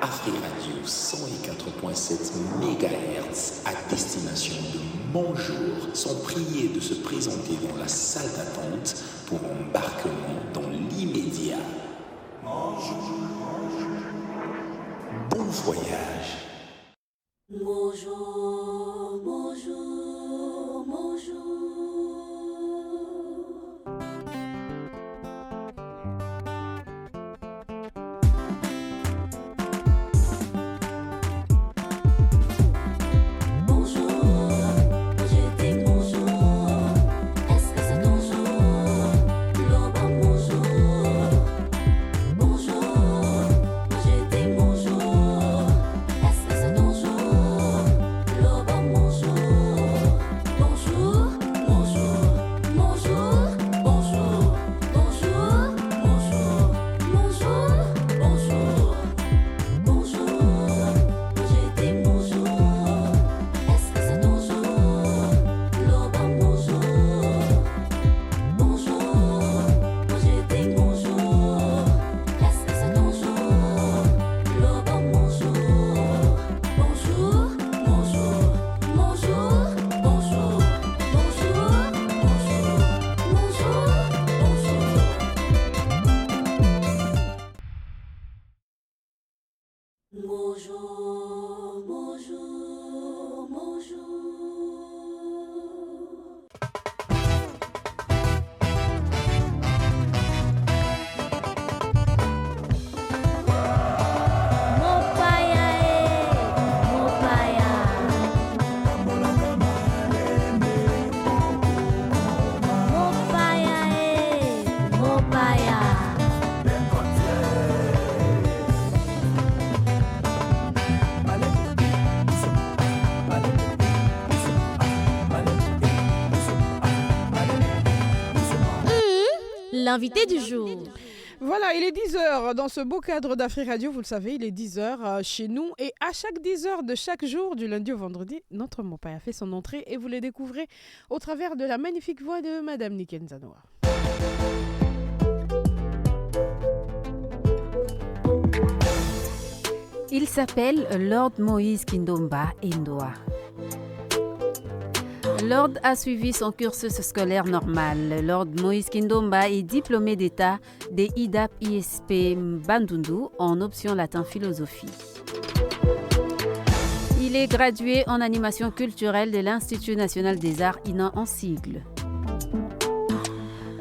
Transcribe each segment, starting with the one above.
Afri Radio 104.7 MHz à destination de Monjour sont priés de se présenter dans la salle d'attente pour embarquement dans l'immédiat. Bon voyage. Bonjour, bonjour, bonjour. Bonjour, bonjour, bonjour. L'invité du jour. Voilà, il est 10h dans ce beau cadre d'Afri Radio, vous le savez, il est 10h chez nous et à chaque 10h de chaque jour, du lundi au vendredi, notre Mopaya fait son entrée et vous les découvrez au travers de la magnifique voix de Madame Niken Zanoa. Il s'appelle Lord Moïse Kindomba Ndoa. Lord a suivi son cursus scolaire normal. Lord Moïse Kindomba est diplômé d'État des IDAP ISP Bandundu en option latin philosophie. Il est gradué en animation culturelle de l'Institut national des arts INA en sigle.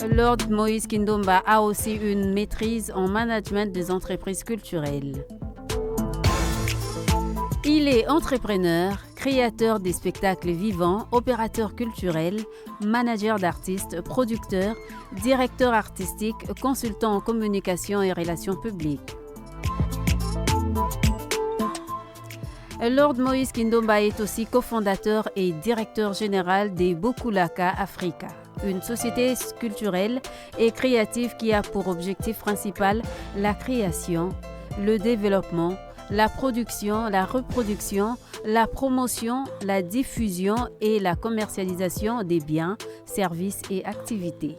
Lord Moïse Kindomba a aussi une maîtrise en management des entreprises culturelles. Il est entrepreneur, créateur des spectacles vivants, opérateur culturel, manager d'artistes, producteur, directeur artistique, consultant en communication et relations publiques. Lord Moïse Kindomba est aussi cofondateur et directeur général des Bokulaka Africa, une société culturelle et créative qui a pour objectif principal la création, le développement, la production, la reproduction, la promotion, la diffusion et la commercialisation des biens, services et activités.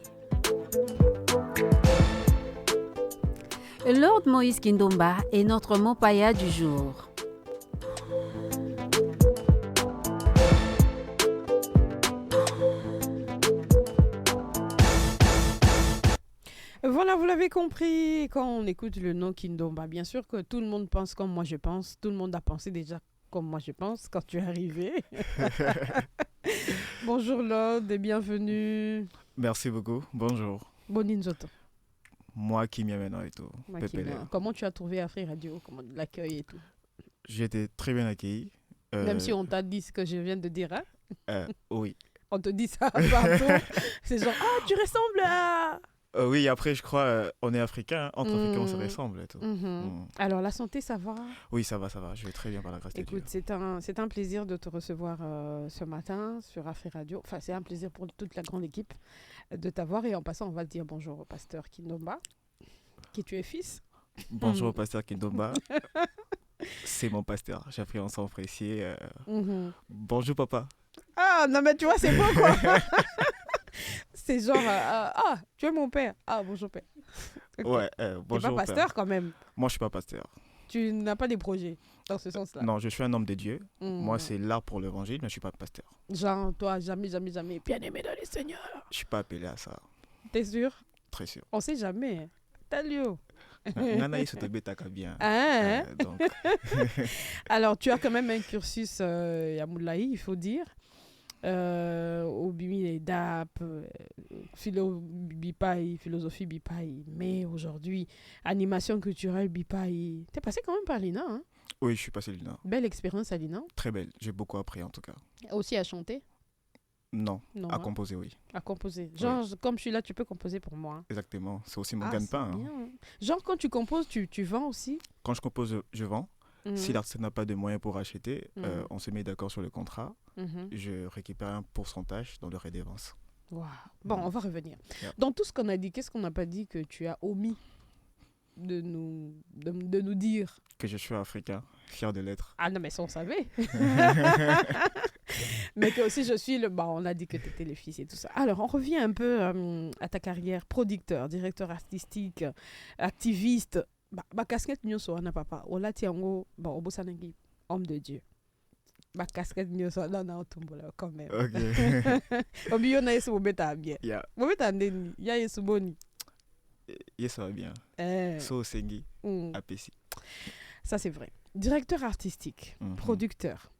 Lord Moïse Kindomba est notre Mopaya du jour. Voilà, vous l'avez compris, quand on écoute le nom Kindomba, bien sûr que tout le monde pense comme moi je pense, tout le monde a pensé déjà comme moi je pense quand tu es arrivé. Bonjour Lord et bienvenue. Merci beaucoup, bonjour. Boninzoto. Moi qui m'y amène et tout. Comment tu as trouvé Afri Radio, comment l'accueil et tout? J'ai été très bien accueilli. Même si on t'a dit ce que je viens de dire, hein? Oui. On te dit ça partout. C'est genre, ah, tu ressembles à... Oui, après, je crois, on est africains, hein. Entre Africains, on se ressemble et tout. Alors, la santé, ça va? Oui, ça va, je vais très bien par la grâce de Dieu. Écoute, c'est un plaisir de te recevoir ce matin sur Afri Radio. Enfin, c'est un plaisir pour toute la grande équipe de t'avoir. Et en passant, on va dire bonjour au pasteur Kindomba, qui tu es fils. Bonjour au pasteur Kindomba. C'est mon pasteur. J'ai appris ensemble apprécier. Bonjour, papa. Ah, non, mais tu vois, c'est beau, quoi. C'est genre, ah, tu es mon père. Ah, bonjour, père. Okay. Ouais, bonjour. T'es pas pasteur, père. Quand même. Moi, je suis pas pasteur. Tu n'as pas des projets dans ce sens-là. Non, je suis un homme de Dieu. Mm. Moi, c'est l'art pour l'évangile, mais je ne suis pas pasteur. Genre, toi, jamais, jamais, jamais. Bien aimé dans les seigneurs. Je ne suis pas appelé à ça. T'es sûr? Très sûr. On sait jamais. T'as lieu. Nanaï se te bêta bien. Hein? Donc, Alors, tu as quand même un cursus Yamoulaï, il faut dire. Au Bimi et DAP, philo Bipaï, philosophie Bipaï. Mais aujourd'hui, animation culturelle Bipaï. T'es passé quand même par l'INA, hein? oui, je suis passé l'INA. Belle expérience à l'INA. Très belle. J'ai beaucoup appris en tout cas. Aussi à chanter? Non, Non, à hein? composer, oui. À composer. Genre, comme je suis là, tu peux composer pour moi. Hein. Exactement. C'est aussi mon Ah, gagne-pain. c'est Hein. bien. Genre, quand tu composes, tu vends aussi? Quand je compose, je vends. Mhm. Si l'artiste n'a pas de moyens pour acheter, Mhm. on se met d'accord sur le contrat. Mhm. Je récupère un pourcentage dans le redevance. Wow. Bon, on va revenir. Yeah. Dans tout ce qu'on a dit, qu'est-ce qu'on n'a pas dit que tu as omis de nous dire? Que je suis africain, fier de l'être. Ah non, mais ça, on savait. Mais que aussi, je suis le... Bon, on a dit que tu étais le fils et tout ça. Alors, on revient un peu à ta carrière. Producteur, directeur artistique, activiste. Bah, casquette, nous sommes, papa. On l'a tiango, bon, au Bosanengi, homme de Dieu. Bah, casquette, nous sommes, non, tombola, quand même. Ok. Au milieu, on a yesu bobeta bien. Yeah. Bobeta ndeni, ya yesu boni. Yes, ça va bien. Eh. So, Sengi, Mm. APC. Ça, c'est vrai. Directeur artistique, Mhm. producteur.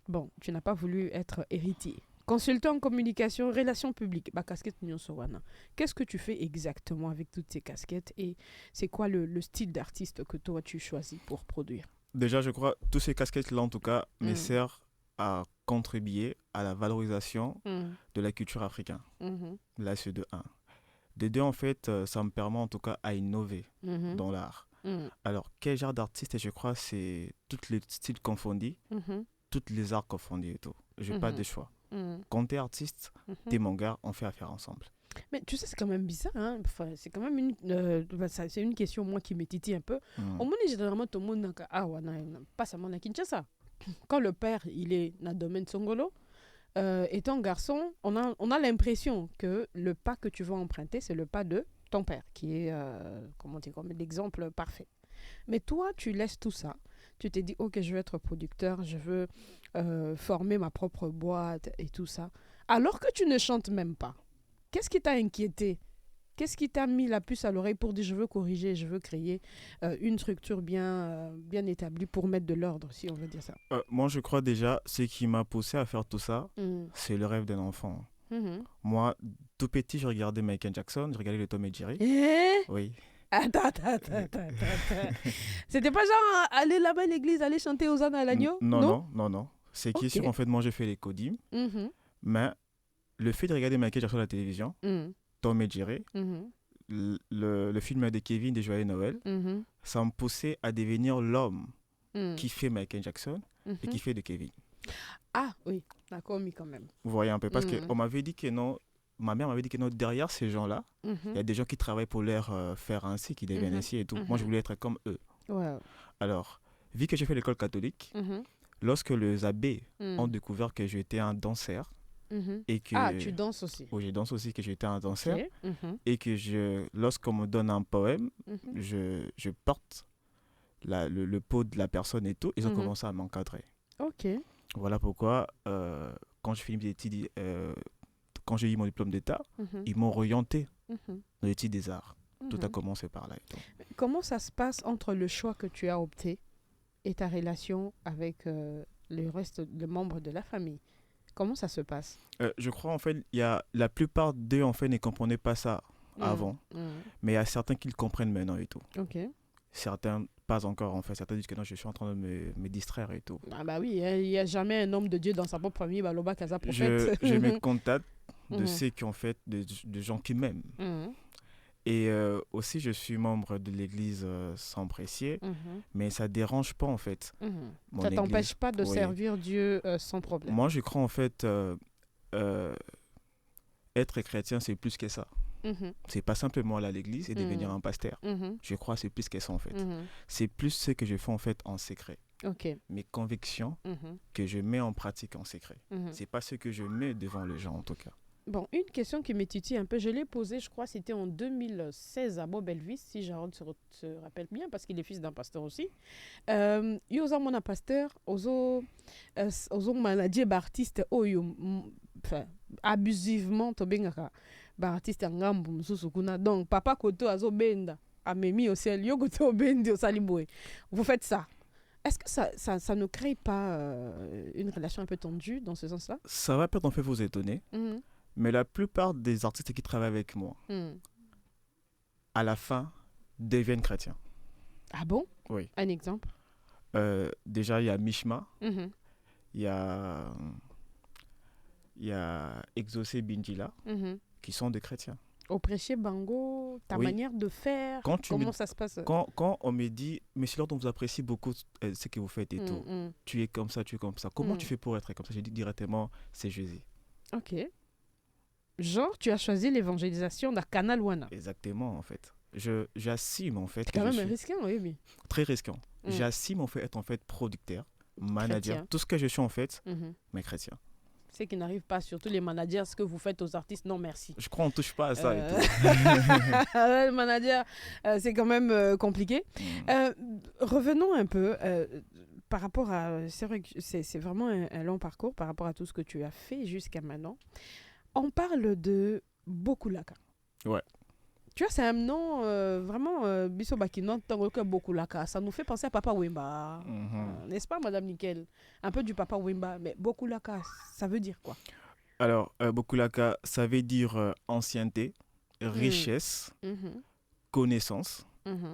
Bon, tu n'as pas voulu être héritier. Consultant en communication, relations publiques. Bah, casquette Nyon Sowana. Qu'est-ce que tu fais exactement avec toutes ces casquettes et c'est quoi le style d'artiste que toi tu choisis pour produire? Déjà, je crois tous ces casquettes-là, en tout cas, me Mm. servent à contribuer à la valorisation Mm. de la culture africaine. Mhm. Là, c'est de 1. De 2, en fait, ça me permet en tout cas à innover Mhm. dans l'art. Mm. Alors, quel genre d'artiste? Je crois c'est tous les styles confondus, Mhm. tous les arts confondus et tout. Je n'ai pas Mhm. de choix. Mm. Quand tu es artiste, Mhm. t'es mon gars, on fait affaire ensemble. Mais tu sais, c'est quand même bizarre. Hein? Enfin, c'est quand même c'est une question, moi, qui me titille un peu. Mm. Au moins, généralement, tout le monde n'a pas seulement à Kinshasa. Quand le père, il est dans le domaine Songolo, étant garçon, on a l'impression que le pas que tu vas emprunter, c'est le pas de ton père, qui est, comment dire, comme l'exemple parfait. Mais toi, tu laisses tout ça. Tu t'es dit, ok, je veux être producteur, je veux former ma propre boîte et tout ça. Alors que tu ne chantes même pas. Qu'est-ce qui t'a inquiété? Qu'est-ce qui t'a mis la puce à l'oreille pour dire, je veux corriger, je veux créer une structure bien établie pour mettre de l'ordre, si on veut dire ça? Moi, je crois déjà, ce qui m'a poussé à faire tout ça, Mm. c'est le rêve d'un enfant. Mhm. Moi, tout petit, je regardais Michael Jackson, je regardais le Tom et Jerry. Eh? Oui. Attends. C'était pas genre aller là-bas à l'église, aller chanter aux ânes à l'agneau? Non. C'est qui Ok. sur, en fait, moi, j'ai fait les codim. Mhm. Mais le fait de regarder Michael Jackson à la télévision, Mhm. Tom et Jerry, Mhm. le film de Kevin de Joyeux Noël, Mhm. ça me poussait à devenir l'homme Mhm. qui fait Michael Jackson et Mhm. qui fait de Kevin. Ah oui, d'accord, mais quand même. Vous voyez un peu, parce Mhm. qu'on m'avait dit que non, ma mère m'avait dit que non, derrière ces gens-là, il y a Mhm. des gens qui travaillent pour leur faire ainsi, qui deviennent Mhm. ainsi et tout. Mhm. Moi, je voulais être comme eux. Ouais. Alors, vu que j'ai fait l'école catholique, Mhm. lorsque les abbés Mhm. ont découvert que j'étais un danseur Mhm. et que... Ah, tu danses aussi. Oui, je danse aussi, que j'étais un danseur. Ok. Mhm. Et que lorsqu'on me donne un poème, Mhm. je porte le pot de la personne et tout, ils ont Mhm. commencé à m'encadrer. Ok. Voilà pourquoi, quand je finis mes études, quand j'ai eu mon diplôme d'État, Mhm. ils m'ont orienté Mhm. dans l'étude des arts. Tout a Mhm. commencé par là. Et tout. Comment ça se passe entre le choix que tu as opté et ta relation avec le reste des membres de la famille? Comment ça se passe? Je crois, en fait, la plupart d'eux, en fait, ne comprenaient pas ça avant. Mhm. Mais il y a certains qui le comprennent maintenant et tout. Ok. Certains, pas encore, en fait. Certains disent que non, je suis en train de me distraire et tout. Ah bah oui, il n'y a jamais un homme de Dieu dans sa propre famille, Baloba Kaza Je prophète. me contacte de Mhm. ceux qui ont fait, de gens qui m'aiment. Mhm. Et aussi, je suis membre de l'église sans précier, Mhm. mais ça dérange pas, en fait. Mhm. Mon Ça t'empêche église. pas de Oui. servir Dieu sans problème. Moi, je crois, en fait, être chrétien, c'est plus que ça. Mhm. C'est pas simplement aller à l'église et devenir Mhm. un pasteur. Mhm. Je crois que c'est plus que ça, en fait. Mhm. C'est plus ce que je fais, en fait, en secret. Ok. Mes convictions Mhm. que je mets en pratique en secret. Mhm. C'est pas ce que je mets devant les gens, en tout cas. Bon, une question qui me titille un peu, je l'ai posée, je crois, c'était en 2016 à Bob Elvis, si Jaron se rappelle bien, parce qu'il est fils d'un pasteur aussi. Yosa mon pasteur, ozo manager artiste oyo, enfin, abusivement to bengaka, artiste ngambo mususu kuna. Donc papa koto azo benda, amemi au ciel, yo koto bendi au saliboué. Vous faites ça. Est-ce que ça ne crée pas une relation un peu tendue dans ce sens-là? Ça va peut-être en fait vous étonner, mais la plupart des artistes qui travaillent avec moi, à la fin, deviennent chrétiens. Ah bon? Oui. Un exemple? Déjà, il y a Mishma, il y a Exaucé Bindila, qui sont des chrétiens. Au prêcher Bango, ta Oui. manière de faire, comment ça se passe? Quand on me dit, mais c'est lors on vous apprécie beaucoup ce que vous faites et tout, tu es comme ça, comment tu fais pour être comme ça? J'ai dit directement, c'est Jésus. Ok. Genre, tu as choisi l'évangélisation d'un canal Wana. Exactement, en fait. J'assume, en fait. C'est quand même risqué, oui, mais. Très risquant. J'assume, en fait, être en fait producteur, manager, Chrétien. tout ce que je suis, en fait, mais chrétien. C'est qui n'arrive pas, surtout les managers, ce que vous faites aux artistes, non merci. Je crois qu'on ne touche pas à ça et tout. Le manager, c'est quand même compliqué. Revenons un peu par rapport à... C'est vrai que c'est vraiment un long parcours par rapport à tout ce que tu as fait jusqu'à maintenant. On parle de Bokulaka. Ouais. Tu vois, c'est un nom vraiment Biso Bakino, Tangoka Bokulaka. Ça nous fait penser à Papa Wemba. N'est-ce pas, Madame Nickel? Un peu du Papa Wemba. Mais Bokulaka, ça veut dire quoi? Alors, Bokulaka, ça veut dire ancienneté, richesse, connaissance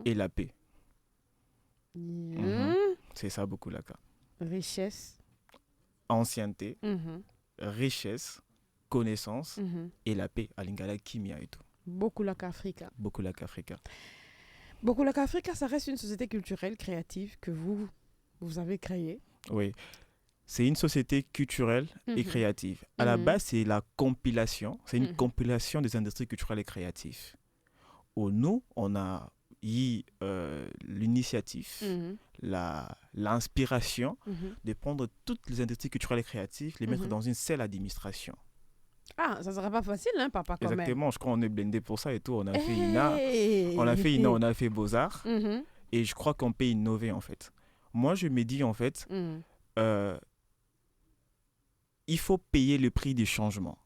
et la paix. C'est ça, Bokulaka. Richesse. Ancienneté, richesse, connaissance et la paix. À Lingala, Kimia et tout. Bokulaka Africa. Bokulaka Africa. Bokulaka Africa, ça reste une société culturelle, créative que vous avez créée. Oui. C'est une société culturelle et créative. À la base, c'est la compilation. C'est une compilation des industries culturelles et créatives. Où nous, on a eu l'initiative, l'inspiration de prendre toutes les industries culturelles et créatives, les mettre dans une seule administration. Ah, ça sera pas facile, hein, papa, quand Exactement, même. je crois qu'on est blindé pour ça et tout. On a fait INA, on a fait Beaux-Arts. Et je crois qu'on peut innover, en fait. Moi, je me dis, en fait, il faut payer le prix du changement.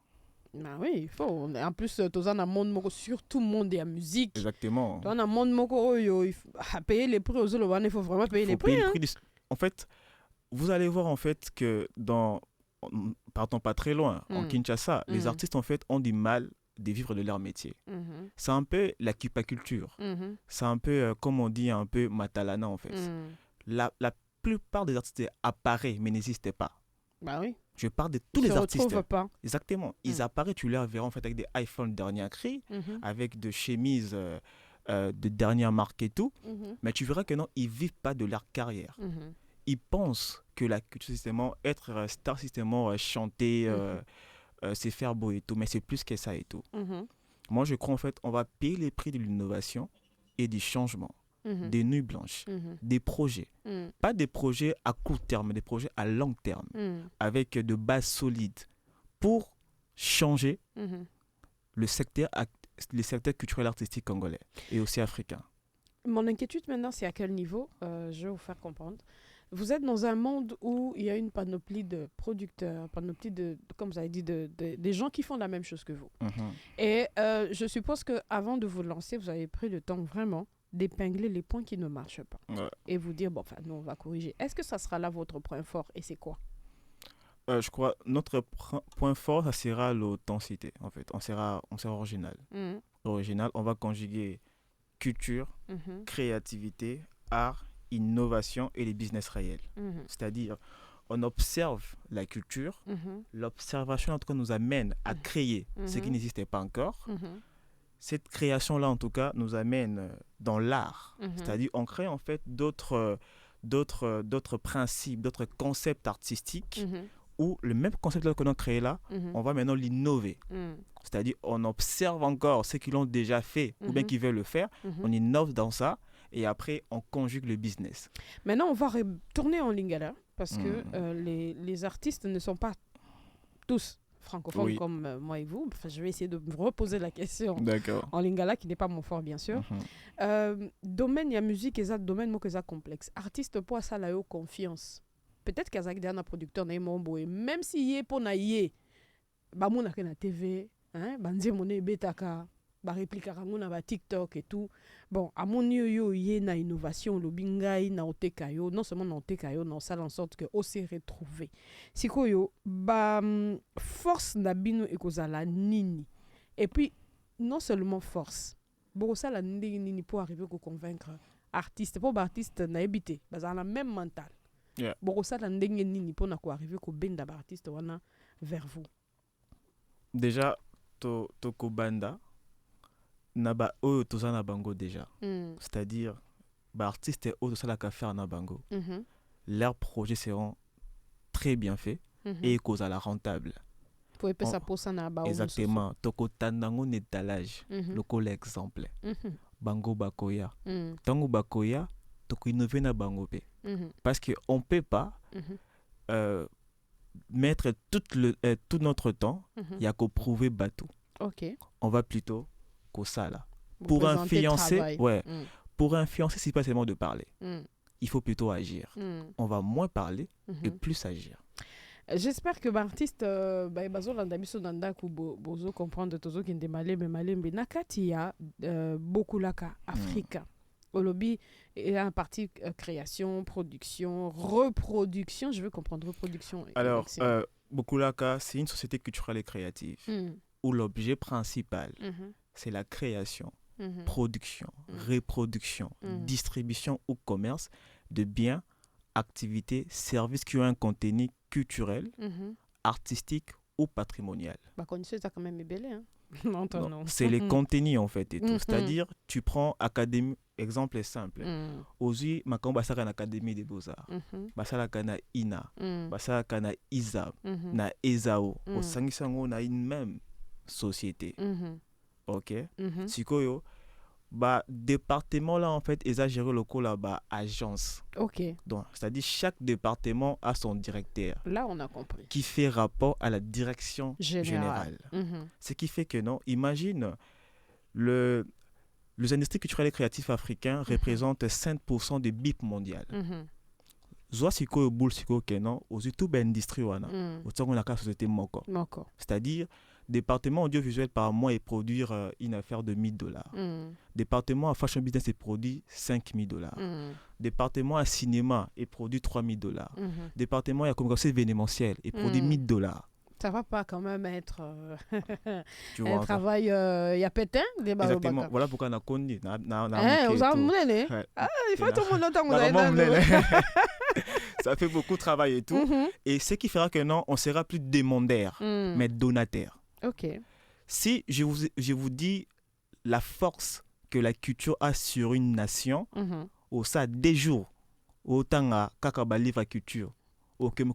Bah oui, il faut. En plus, tu as un monde, surtout le monde de la musique. Exactement. Tu as un monde, il faut payer les prix aux autres, il faut vraiment payer les prix. En fait, vous allez voir, en fait, que partons pas très loin, en Kinshasa, les artistes, en fait, ont du mal de vivre de leur métier. C'est un peu la kipaculture. C'est un peu, comme on dit, un peu matalana, en fait. La plupart des artistes apparaissent, mais n'existent pas. Bah oui. Je parle de tous les artistes. Ils se retrouvent pas. Exactement. Ils apparaissent, tu les verras, en fait, avec des iPhones dernier cri, avec des chemises de dernière marque et tout. Mais tu verras que non, ils vivent pas de leur carrière. Ils pensent que la culture, systématiquement, être star, systématiquement, chanter, c'est faire beau et tout, mais c'est plus que ça et tout. Moi, je crois en fait, on va payer les prix de l'innovation et du changement, des nuits blanches, des projets. Pas des projets à court terme, mais des projets à long terme, avec de bases solides pour changer le secteur culturel artistique congolais et aussi africain. Mon inquiétude maintenant, c'est à quel niveau, je vais vous faire comprendre. Vous êtes dans un monde où il y a une panoplie de producteurs, panoplie de comme vous avez dit, des gens qui font la même chose que vous. Et je suppose qu'avant de vous lancer, vous avez pris le temps vraiment d'épingler les points qui ne marchent pas. Et vous dire, bon, enfin, nous, on va corriger. Est-ce que ça sera là votre point fort et c'est quoi? Je crois notre point fort, ça sera l'authenticité, en fait. On sera original. Original, on va conjuguer culture, créativité, art, innovation et les business réels. C'est-à-dire, on observe la culture, l'observation en tout cas nous amène à créer ce qui n'existait pas encore. Cette création-là en tout cas nous amène dans l'art. C'est-à-dire, on crée en fait d'autres principes, d'autres concepts artistiques où le même concept qu'on a créé là, on va maintenant l'innover. C'est-à-dire, on observe encore ceux qui l'ont déjà fait ou bien qui veulent le faire, on innove dans ça. Et après, on conjugue le business. Maintenant, on va retourner en lingala parce que les artistes ne sont pas tous francophones Oui. comme moi et vous. Enfin, je vais essayer de me reposer la question D'accord. en lingala, qui n'est pas mon fort, bien sûr. Domaine, il y a musique, et ça, domaine, moi, que ça complexe. Artiste, pour ça, là, confiance. Peut-être qu'il y a un producteur, même s'il est pour naïe, bah, mon na TV, hein, banzi mon betaka, bah, réplique à na TikTok et tout. Bon, à mon yo y na innovation, le bingai, na otekayo, non seulement na otekayo, na salle en sorte que on s'est retrouvé. Si yo, bah, force na bino et kozala nini. Et puis, non seulement force, bon, ça la nini pour arriver à convaincre artiste, pour artiste na habité, bah, ça la même mental. Yeah. Bon, ça la nini pour na arriver à benda artiste wana vers vous. Déjà, toko banda, na ba oyo toza na bango déjà. C'est-à-dire, ba artiste oyo tosala ka faire na bango. Leurs projets seront très bien faits et kozala rentable. Pour épée ça pour ça na ba. Exactement. Toko tandango netalage. Loko l'exemple. Bango bakoya. Tango bakoya, toko innové na bango pe. Parce que on peut pas mettre tout notre temps, il y a qu'au prouver bateau. Okay. On va plutôt qu'au ça là. Pour un fiancé, pour un fiancé, c'est pas seulement de parler. Il faut plutôt agir. On va moins parler et plus agir. J'espère que l'artiste bazo landabiso nandaku bozo comprendre tozo kinde malembe nakati ya beaucoup laka Africa. Olobi il y a un parti création, production, reproduction, je veux comprendre reproduction. Alors Bokulaka, c'est une société culturelle et créative où l'objet principal c'est la création, production, reproduction, distribution ou commerce de biens, activités, services qui ont un contenu culturel, artistique ou patrimonial. Bah, connaissez ça quand même belé, hein? Non. C'est les contenus en fait et tout. C'est-à-dire, tu prends académie, exemple est simple. Aujourd'hui, Makambo Basaka na Académie des Beaux-Arts. Basaka na INA, Basaka na ISAB, na ESAO. Au Sangisango na une même société. Ok? Sikoyo, bah département là en fait ils ont géré le coup là-bas agence. Ok. Donc c'est-à-dire chaque département a son directeur. Là on a compris. Qui fait rapport à la direction générale. Ce qui fait que non, imagine les industries culturelles et créatives africains représentent 5% du BIP mondial. Zoa siko boule siko kenan aux tout ben industrie wana. Autant on a qu'à société moko. C'est-à-dire département audiovisuel par mois et produire une affaire de $1,000. Département à fashion business et produit $5,000. Département à cinéma et produit $3,000. Département à communication événementielle et produit $1,000. Ça va pas quand même être un travail il y a pétain des balles. Exactement. Voilà pourquoi on a connu il faut tout le monde ça fait beaucoup de travail et tout et ce qui fera que non on sera plus demandeur mais donateur. Ok. Si je vous dis la force que la culture a sur une nation, au ça des jours, autant à kakabali la culture, aucun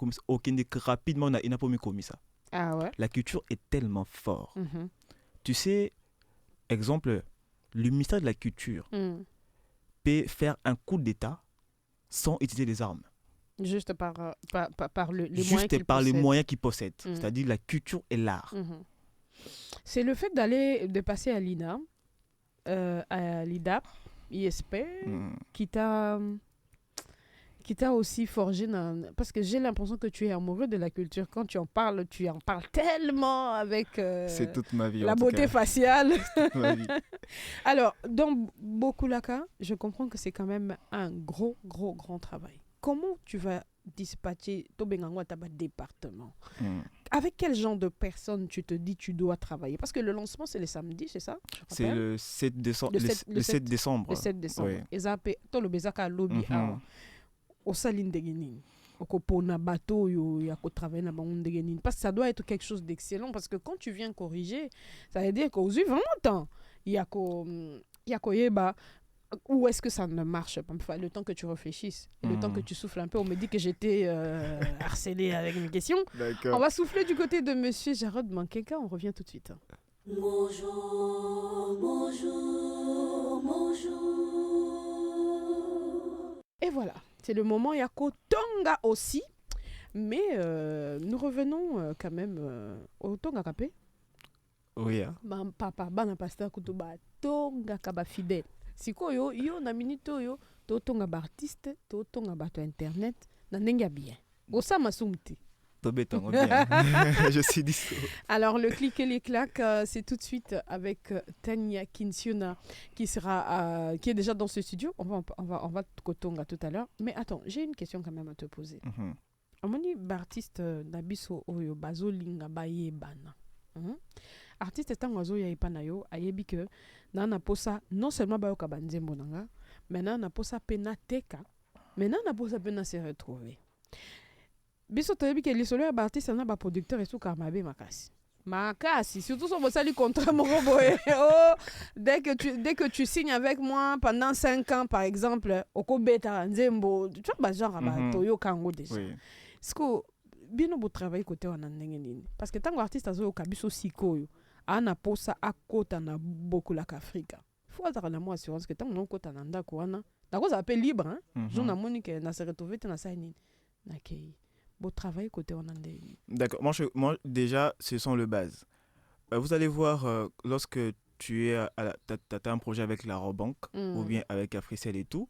rapidement on a pas mis comme ça. Ah ouais. La culture est tellement fort. Tu sais, exemple, le ministère de la culture peut faire un coup d'État sans utiliser les armes. Juste par les moyens qu'il possède. C'est-à-dire la culture et l'art. C'est le fait de passer à l'INA, à l'IDAP, ISP, qui t'a aussi forgé parce que j'ai l'impression que tu es amoureux de la culture. Quand tu en parles tellement avec c'est toute ma vie, la beauté faciale. Toute ma vie. Alors, dans Bokulaka, je comprends que c'est quand même un grand travail. Comment tu vas dispatcher Tobengangwa Taba département? Avec quel genre de personnes tu te dis tu dois travailler? Parce que le lancement, c'est le samedi, c'est ça? C'est le 7 décembre. Le 7 décembre. Le 7 décembre. Et ça, tu le bezaka lobby au saline de Guinée. Au bateau, il y a travailler dans le de Guinée. Parce que ça doit être quelque chose d'excellent. Parce que quand tu viens corriger, ça veut dire qu'aux yeux, vraiment, il y a où est-ce que ça ne marche pas? Le temps que tu réfléchisses, le temps que tu souffles un peu, on me dit que j'étais harcelée avec mes questions. On va souffler du côté de Monsieur Jarod Mankeka, on revient tout de suite. Bonjour. Et voilà, c'est le moment Yako Tonga aussi. Mais nous revenons quand même au Tonga Kapé. Oui. Papa, bana pasteur kutuba Tonga Kaba fidèle. Siko yo na minito yo to Tonga ba artiste, to Tonga ba to internet, na nenga bien. Osa masumti. Je suis dit ça. Alors, le clic et les claques, c'est tout de suite avec Tania Kinsiona qui est déjà dans ce studio. On va Kotonga tout à l'heure. Mais attends, j'ai une question quand même à te poser. Amoni artiste nabiso oyo bazolinga baye bana. Artiste etant ozo ya ipana yo ayebi que na posa non seulement bayo ka banzembo nanga, mais na posa pena teka, mais na posa pena se retrouver. Biso toyebi ke lisolo ya artiste na ba producteur et sous karmabe makasi surtout son bosali contrat moko boye. Oh, dès que tu signes avec moi pendant 5 ans par exemple okobeta nzembo tu vois genre ba toyo kango déjà. Siko bino bo travailler côté wana ndenge nini parce que tango artiste azo kabiso sikoyo ana posa akota na beaucoup la Afrika. Faut avoir la moi assurance que tango non kota na ndako wana ndako ça appelle libre hein. Je na monique na se retrouver na ça nini. nakei beau travail côté on a. D'accord. Moi déjà ce sont les bases. Vous allez voir lorsque tu es t'as un projet avec la Robank ou bien avec Africell et tout,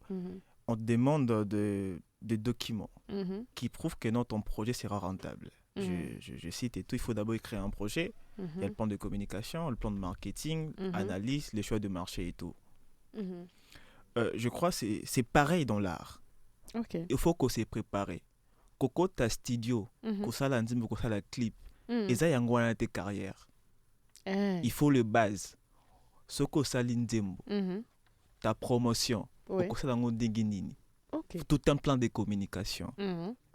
on te demande des documents qui prouvent que non, ton projet sera rentable. Je cite et tout, il faut d'abord créer un projet, il y a le plan de communication, le plan de marketing, analyse, les choix de marché et tout. Je crois que c'est pareil dans l'art. Okay. Il faut qu'on s'est préparé. Koko ta studio, ko sala nzimbo, ko sala clip, et ça yango wana te carrière. Il faut le base. Soko sali nzimbo, ta promotion, ko sala ngo ndenge nini. Tout un plan de communication.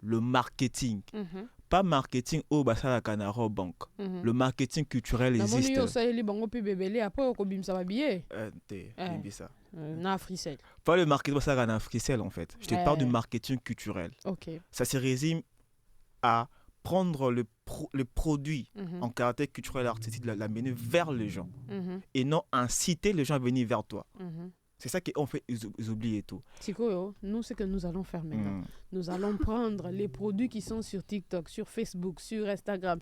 Le marketing. Pas marketing au basala kanaro bank. Le marketing culturel existe. Pas le marketing basala kana Africell en fait. Je te parle du marketing culturel. Ça se résume à prendre le produit en caractère culturel et artistique, l'amener vers les gens et non inciter les gens à venir vers toi. C'est ça qu'on fait, ils oublient et tout. Chico, nous, ce que nous allons faire maintenant, nous allons prendre les produits qui sont sur TikTok, sur Facebook, sur Instagram,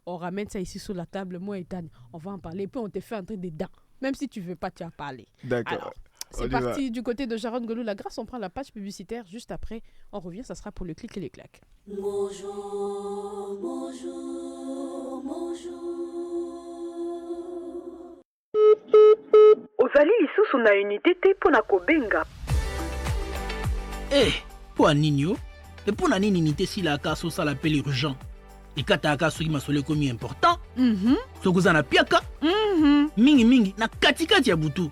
on ramène ça ici sur la table, moi et Tania, on va en parler, puis on te fait entrer dedans. Même si tu ne veux pas, tu as parlé. D'accord. Alors, c'est parti du côté de Jaron Golou la grâce, on prend la page publicitaire, juste après, on revient, ça sera pour le clic et les claques. Bonjour, bonjour, bonjour. Ozali lisusu na unité te pona kobenga. Po aninyo? Et pour na nini unité si la kaso ça l'appelle urgent. Et kata kaso ki masole komi important. Sokuza na piaka. Mingi na katikati ya butu.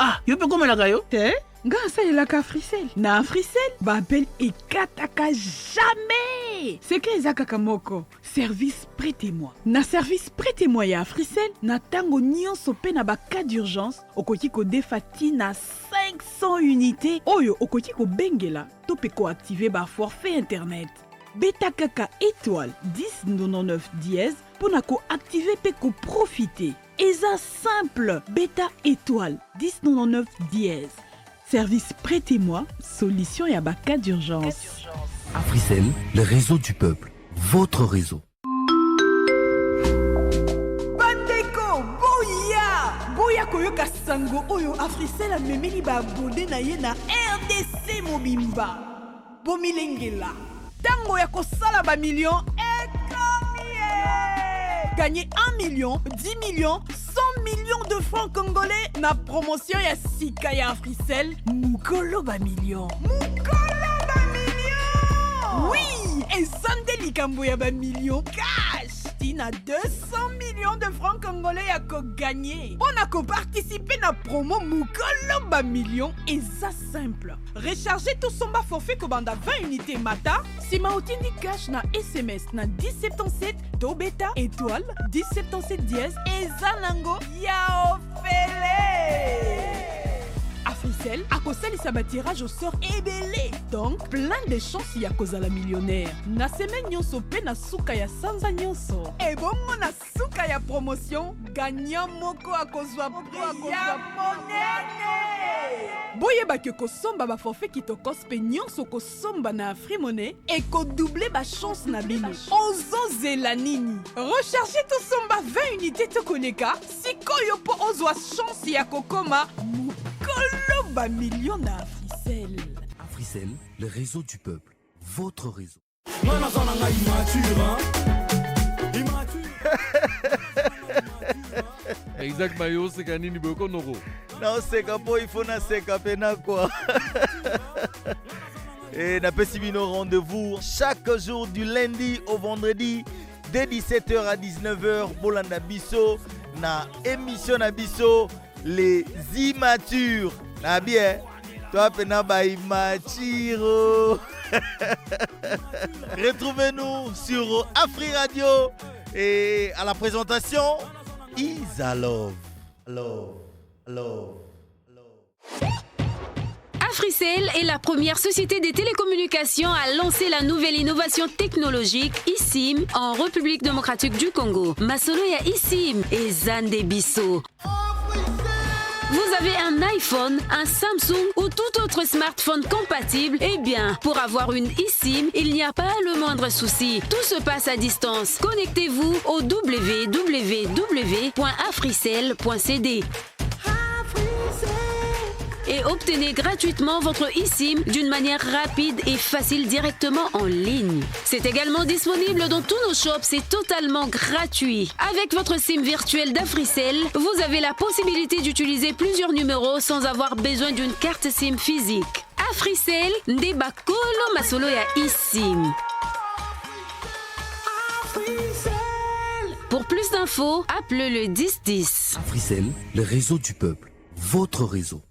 Ah, yo pe komela kayo? Te? Ngasa elaka Africell. Na Africell ba appel ekataka jamais. C'est que ezaka moko. Service prêtez-moi. Na service prêtez-moi ya Africell, na tango nyonso pe na ba cas d'urgence, okoki ko defati na 500 unités. Oyo okoki ko bengela, to pe ko activer ba forfait internet. Beta kaka étoile 1099 dièse pour na ko activer pe ko profiter. Eza simple, beta étoile 1099 dièse. Service prêtez-moi, solution et cas d'urgence. Africell, le réseau du peuple, votre réseau. Bandeko, boya! Boya koyoka sango oyo Africell a memeli ba abonné na ye na RDC Mobimba. Bomilengela. Tango ya kosala ba million gagner 1 million, 10 millions, 100 millions de francs congolais na promotion ya Sika ya Africell. Mukolo ba million. Mukolo ba million. Oui, et Sandeli Kambo ya ba million cash. Tina 200 millions de francs congolais ya ko gagner. On a ko participer na promo Mukolo ba million et ça simple. Recharger tout son bas forfait ko banda 20 unités mata. Si ma otini cash na SMS na 1077 to beta étoile 1077 dièse et zalango ya ofele. Africell a kosalisa ba tirage au sort ebelé. donc plein de chances ya kozala millionnaire. Na semaine nyonso pe na suka ya sanza nyonso. Et bongo na suka ya promotion, gagnant moko akozwa prix ya monene. Boyeba ke kosomba ba forfait kitokos pe nyonso kosomba na Afrimoney et ko doubler ba chance na bino. Ozozela nini? Rechargez to somba 20 unités tokoleka. Sikoyo po ozwa chance ya kokoma mukolo ba million na Africell. Africell, le réseau du peuple. Votre réseau. Exact Mayo, c'est kanini boko noko. Non, c'est kapo, il faut na seka pena quoi. Et na pesibino rendez-vous chaque jour du lundi au vendredi dès 17h à 19h Bolanda Bisso na émission na Bisso les immatures. Na bien. Toi pena ba immaturo. Retrouvez-nous sur Afri Radio et à la présentation Isa Love. Africell est la première société des télécommunications à lancer la nouvelle innovation technologique eSIM en République démocratique du Congo. Masoloya eSIM et Zande Bisso. Vous avez un iPhone, un Samsung ou tout autre smartphone compatible? Eh bien, pour avoir une eSIM, il n'y a pas le moindre souci. Tout se passe à distance. Connectez-vous au www.africell.cd et obtenez gratuitement votre eSIM d'une manière rapide et facile directement en ligne. C'est également disponible dans tous nos shops, c'est totalement gratuit. Avec votre SIM virtuelle d'Africell, vous avez la possibilité d'utiliser plusieurs numéros sans avoir besoin d'une carte SIM physique. Africell, Ndeba Kolo Masolo ya eSIM. Pour plus d'infos, appelez le 1010. Africell, le réseau du peuple. Votre réseau.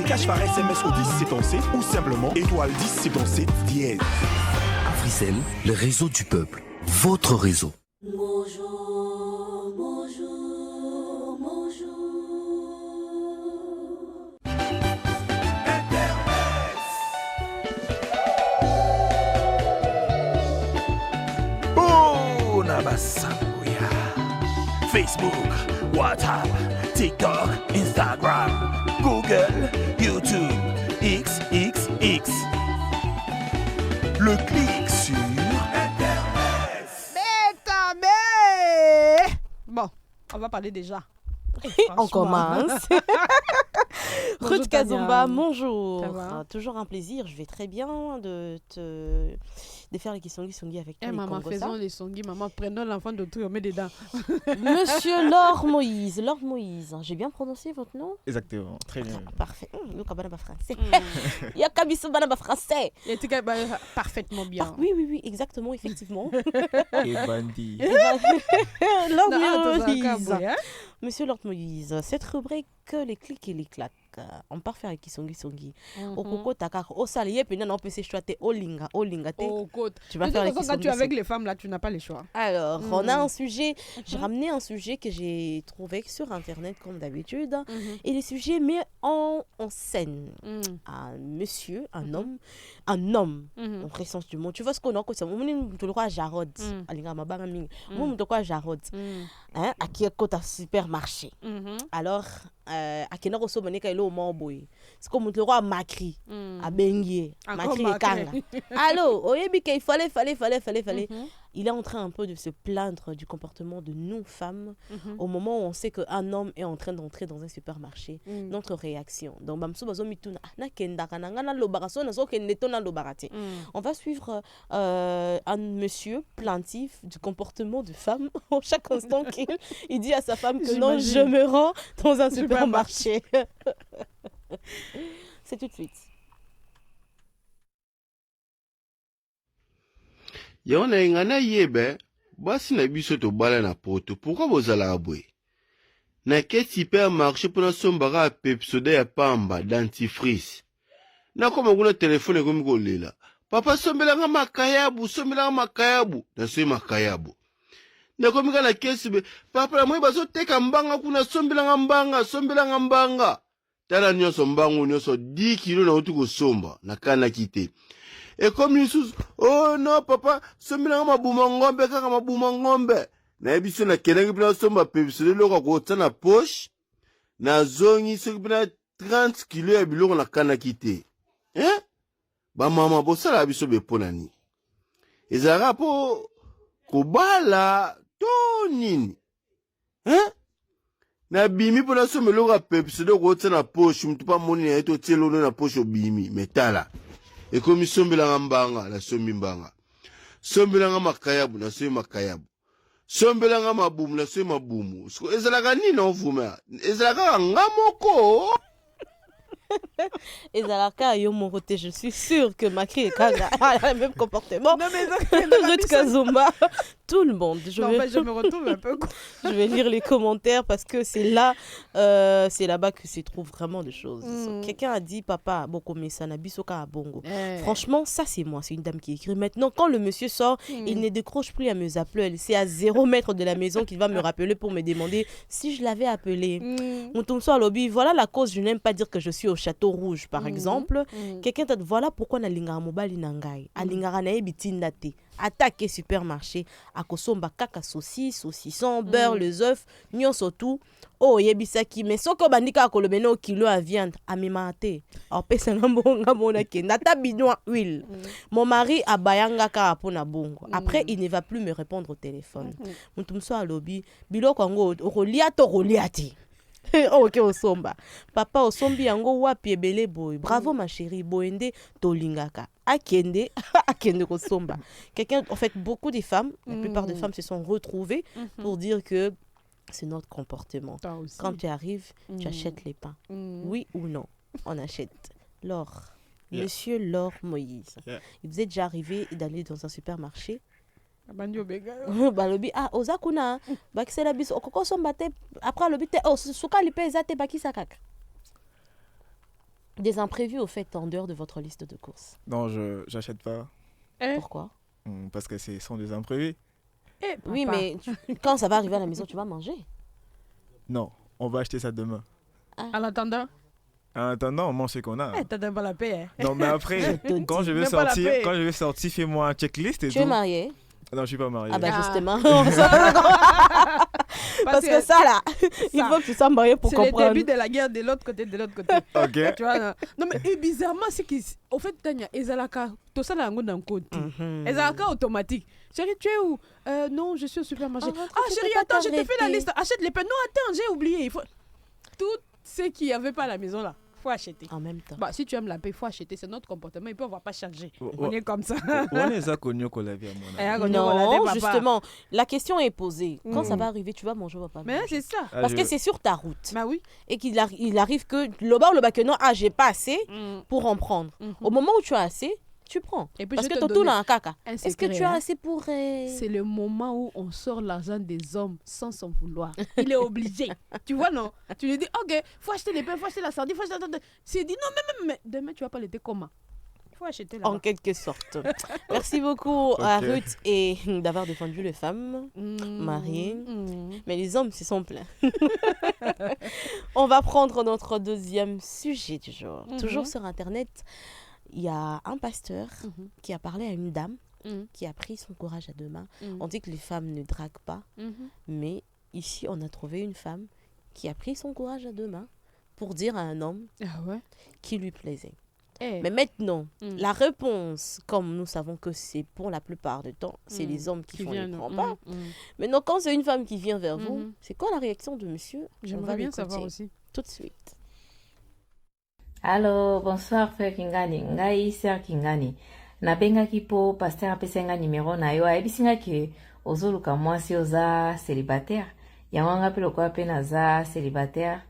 Cash par SMS au 10 c'est ton C ou simplement étoile 10 c'est ton C dièse. Africell, le réseau du peuple. Votre réseau. Bonjour, bonjour, bonjour. Oh, Nabasambuya. Facebook, WhatsApp, TikTok, Instagram, Google, YouTube, XXX. Le clic sur Internet. Bon, on va parler déjà. On commence. Ruth Kazumba, bonjour. Toujours un plaisir, je vais très bien de faire les kisongi avec toi. Maman, faisons les songi, maman, prenons l'enfant de tout, on met dedans. Monsieur Lord Moïse, j'ai bien prononcé votre nom? Exactement, très bien. Parfait. Il y a Kabiso Banaba français. Parfaitement bien. Ah, oui, exactement, effectivement. Et Bandi. Lord Moïse. Monsieur Lord Moïse, cette rubrique, les clics et les claques, on part faire avec Kisongi. Au Koko Takar, au Salier, puis non, on peut s'échouer au Linga. Tu vas faire quand tu es avec les femmes, là, tu n'as pas le choix. Alors, on a un sujet, j'ai ramené un sujet que j'ai trouvé sur Internet, comme d'habitude, et les sujets mis en scène. Un monsieur, un homme, en vrai sens du mot. Tu vois ce qu'on a, c'est le roi Jarod, Jarod, à qui est côté supermarché. Alors, à qui n'a reçu mon école au Mamboy. C'est comme le roi Macri, à Benguier, Macri et Kanga. Alors, il fallait. il est en train un peu de se plaindre du comportement de nous femmes au moment où on sait qu'un homme est en train d'entrer dans un supermarché. Notre réaction. Donc, on va suivre un monsieur plaintif du comportement de femme au chaque instant qu'il dit à sa femme que non, je me rends dans un supermarché. C'est tout de suite. Yaona ingana yebe, basi na biso to bala na poto. Pourquoi bozala abwe? Na ke supermarché pour na sombara pepsoda ya pamba dentifrice. Na koma kuna telefone komi kolela. Papa sombelanga makayabu, na soy makayabu. Na komi kana kesi be, papa la mwe baso teka mbanga kuna sombelanga mbanga. Tala nyonso mbango nyonso 10 kilo na utu kosomba na kana kite. Et comme Youssouf, oh non papa, sombelanga mabuma ngombe kaka mabuma ngombe. Na ebiso na kenangi pina somba pepsode loko kota na poche. Na zongi soki pina 30 kilo ya biloko na kana kite. Hein? Ba mama bosala biso beponani. Ezara po kobala to nini? Hein? Na bimi pona somme loka pepsode kota na poche mtupa moni na eto tielo na poche bimi metala. E komi sombelanga mbanga na sombi mbanga. Sombelanga makayabu na sombi makayabu. Sombelanga mabumu na sombi mabumu. Ezalaka nini ovuma? Ezalaka ngamoko. Ezalaka yo morote, je suis sûre que Makri a le même comportement. Non mais Ruth Kazumba, tout le monde. Je me retrouve un peu. Je vais lire les commentaires parce que c'est là-bas que se trouvent vraiment des choses. Quelqu'un a dit papa Bokomesana Bisoka à Bongo. Franchement, ça c'est moi, c'est une dame qui écrit. Maintenant, quand le monsieur sort, il ne décroche plus à me appeler. C'est à 0 mètre de la maison qu'il va me rappeler pour me demander si je l'avais appelé. Mutumso lobby, voilà la cause, je n'aime pas dire que je suis au Château Rouge, par exemple. Quelqu'un t'a dit voilà pourquoi na lingara mobali nangai. A lingara na ebitinda te. Attaquer supermarché. A kosomba kaka saucisson, beurre, les œufs, nyonso tout. Oh yebisaki mais soko bandika kolobeno kilo à viande amimate. Alors pesa ngambonga mona ke nata bidon huile. Mon mari a bayanga ka pona bongo. Après il ne va plus me répondre au téléphone. Mutumso a lobby biloko ngo roliati. Ok osomba papa osombi yango wapi ebele boy bravo ma chérie boende tolingaka akende kosomba. Quelqu'un, en fait beaucoup de femmes, la plupart des femmes se sont retrouvées pour dire que c'est notre comportement. Quand tu arrives, tu achètes les pains. Oui ou non? On achète. Laure, monsieur Laure Moïse, il vous est déjà arrivé d'aller dans un supermarché? Balobi ozakuna bakisela biso okoko sombate après lobi te suka lipe ezate bakisa kaka. Des imprévus au fait en dehors de votre liste de courses? Non, j'achète pas. Pourquoi? Parce que ce sont des imprévus. Oui, mais quand ça va arriver à la maison, tu vas manger? Non, on va acheter ça demain. En attendant? En attendant, on mange ce qu'on a. T'as pas la paix. Non, mais après, quand je vais sortir, fais-moi un checklist et tout. Tu es marié? Non, je suis pas marié. Ah bah justement. Parce que ça là, il faut que tu sois marié pour comprendre. C'est le début de la guerre de l'autre côté. Ok. Tu vois, non mais bizarrement, c'est qu'au fait, Tania, ezalaka, tout ça là, on a un code. Ezalaka automatique. Chérie, tu es où? Non, je suis au supermarché. Chérie, attends, je te fais la liste. Achète les pains. Non, attends, j'ai oublié. Il faut tout ce qu'il n'y avait pas à la maison là. Faut acheter. En même temps. Bah, si tu aimes la paix, il faut acheter. C'est notre comportement. Et puis, on ne va pas changer. On est comme ça. Non, justement, la question est posée. Quand ça va arriver, tu vas manger ou pas manger? Mais c'est ça. Parce que c'est sur ta route. Bah oui. Et qu'il arrive que le bar que non, j'ai pas assez pour en prendre. Au moment où tu as assez, tu prends. Et puis parce que tout là un caca. Est-ce que tu as assez pour... C'est le moment où on sort l'argent des hommes sans son vouloir. Il est obligé. Tu vois, non? Tu lui dis, ok, faut acheter les pains, faut acheter la sardine, faut acheter... S'il dit, non, mais demain, tu vas pas l'été comment? Il faut acheter là-bas. En quelque sorte. Merci beaucoup à Ruth et d'avoir défendu les femmes mariées. Mais les hommes se sont plaints. On va prendre notre deuxième sujet du jour. Toujours sur Internet. Il y a un pasteur qui a parlé à une dame qui a pris son courage à deux mains. On dit que les femmes ne draguent pas, mais ici, on a trouvé une femme qui a pris son courage à deux mains pour dire à un homme qui lui plaisait. Mais maintenant, la réponse, comme nous savons que c'est pour la plupart du temps, c'est les hommes qui font les grands pas. Maintenant, quand c'est une femme qui vient vers vous, c'est quoi la réaction de monsieur? J'aimerais bien savoir aussi. Tout de suite. Allô, bonsoir frère Kingani. Ngai sœur Kingani. Nabengaki po pasteur apesenga numéro na yo ayebisingaki ozoluka mwasi oza célibataire. Yango nga pe lokola pe naza célibataire.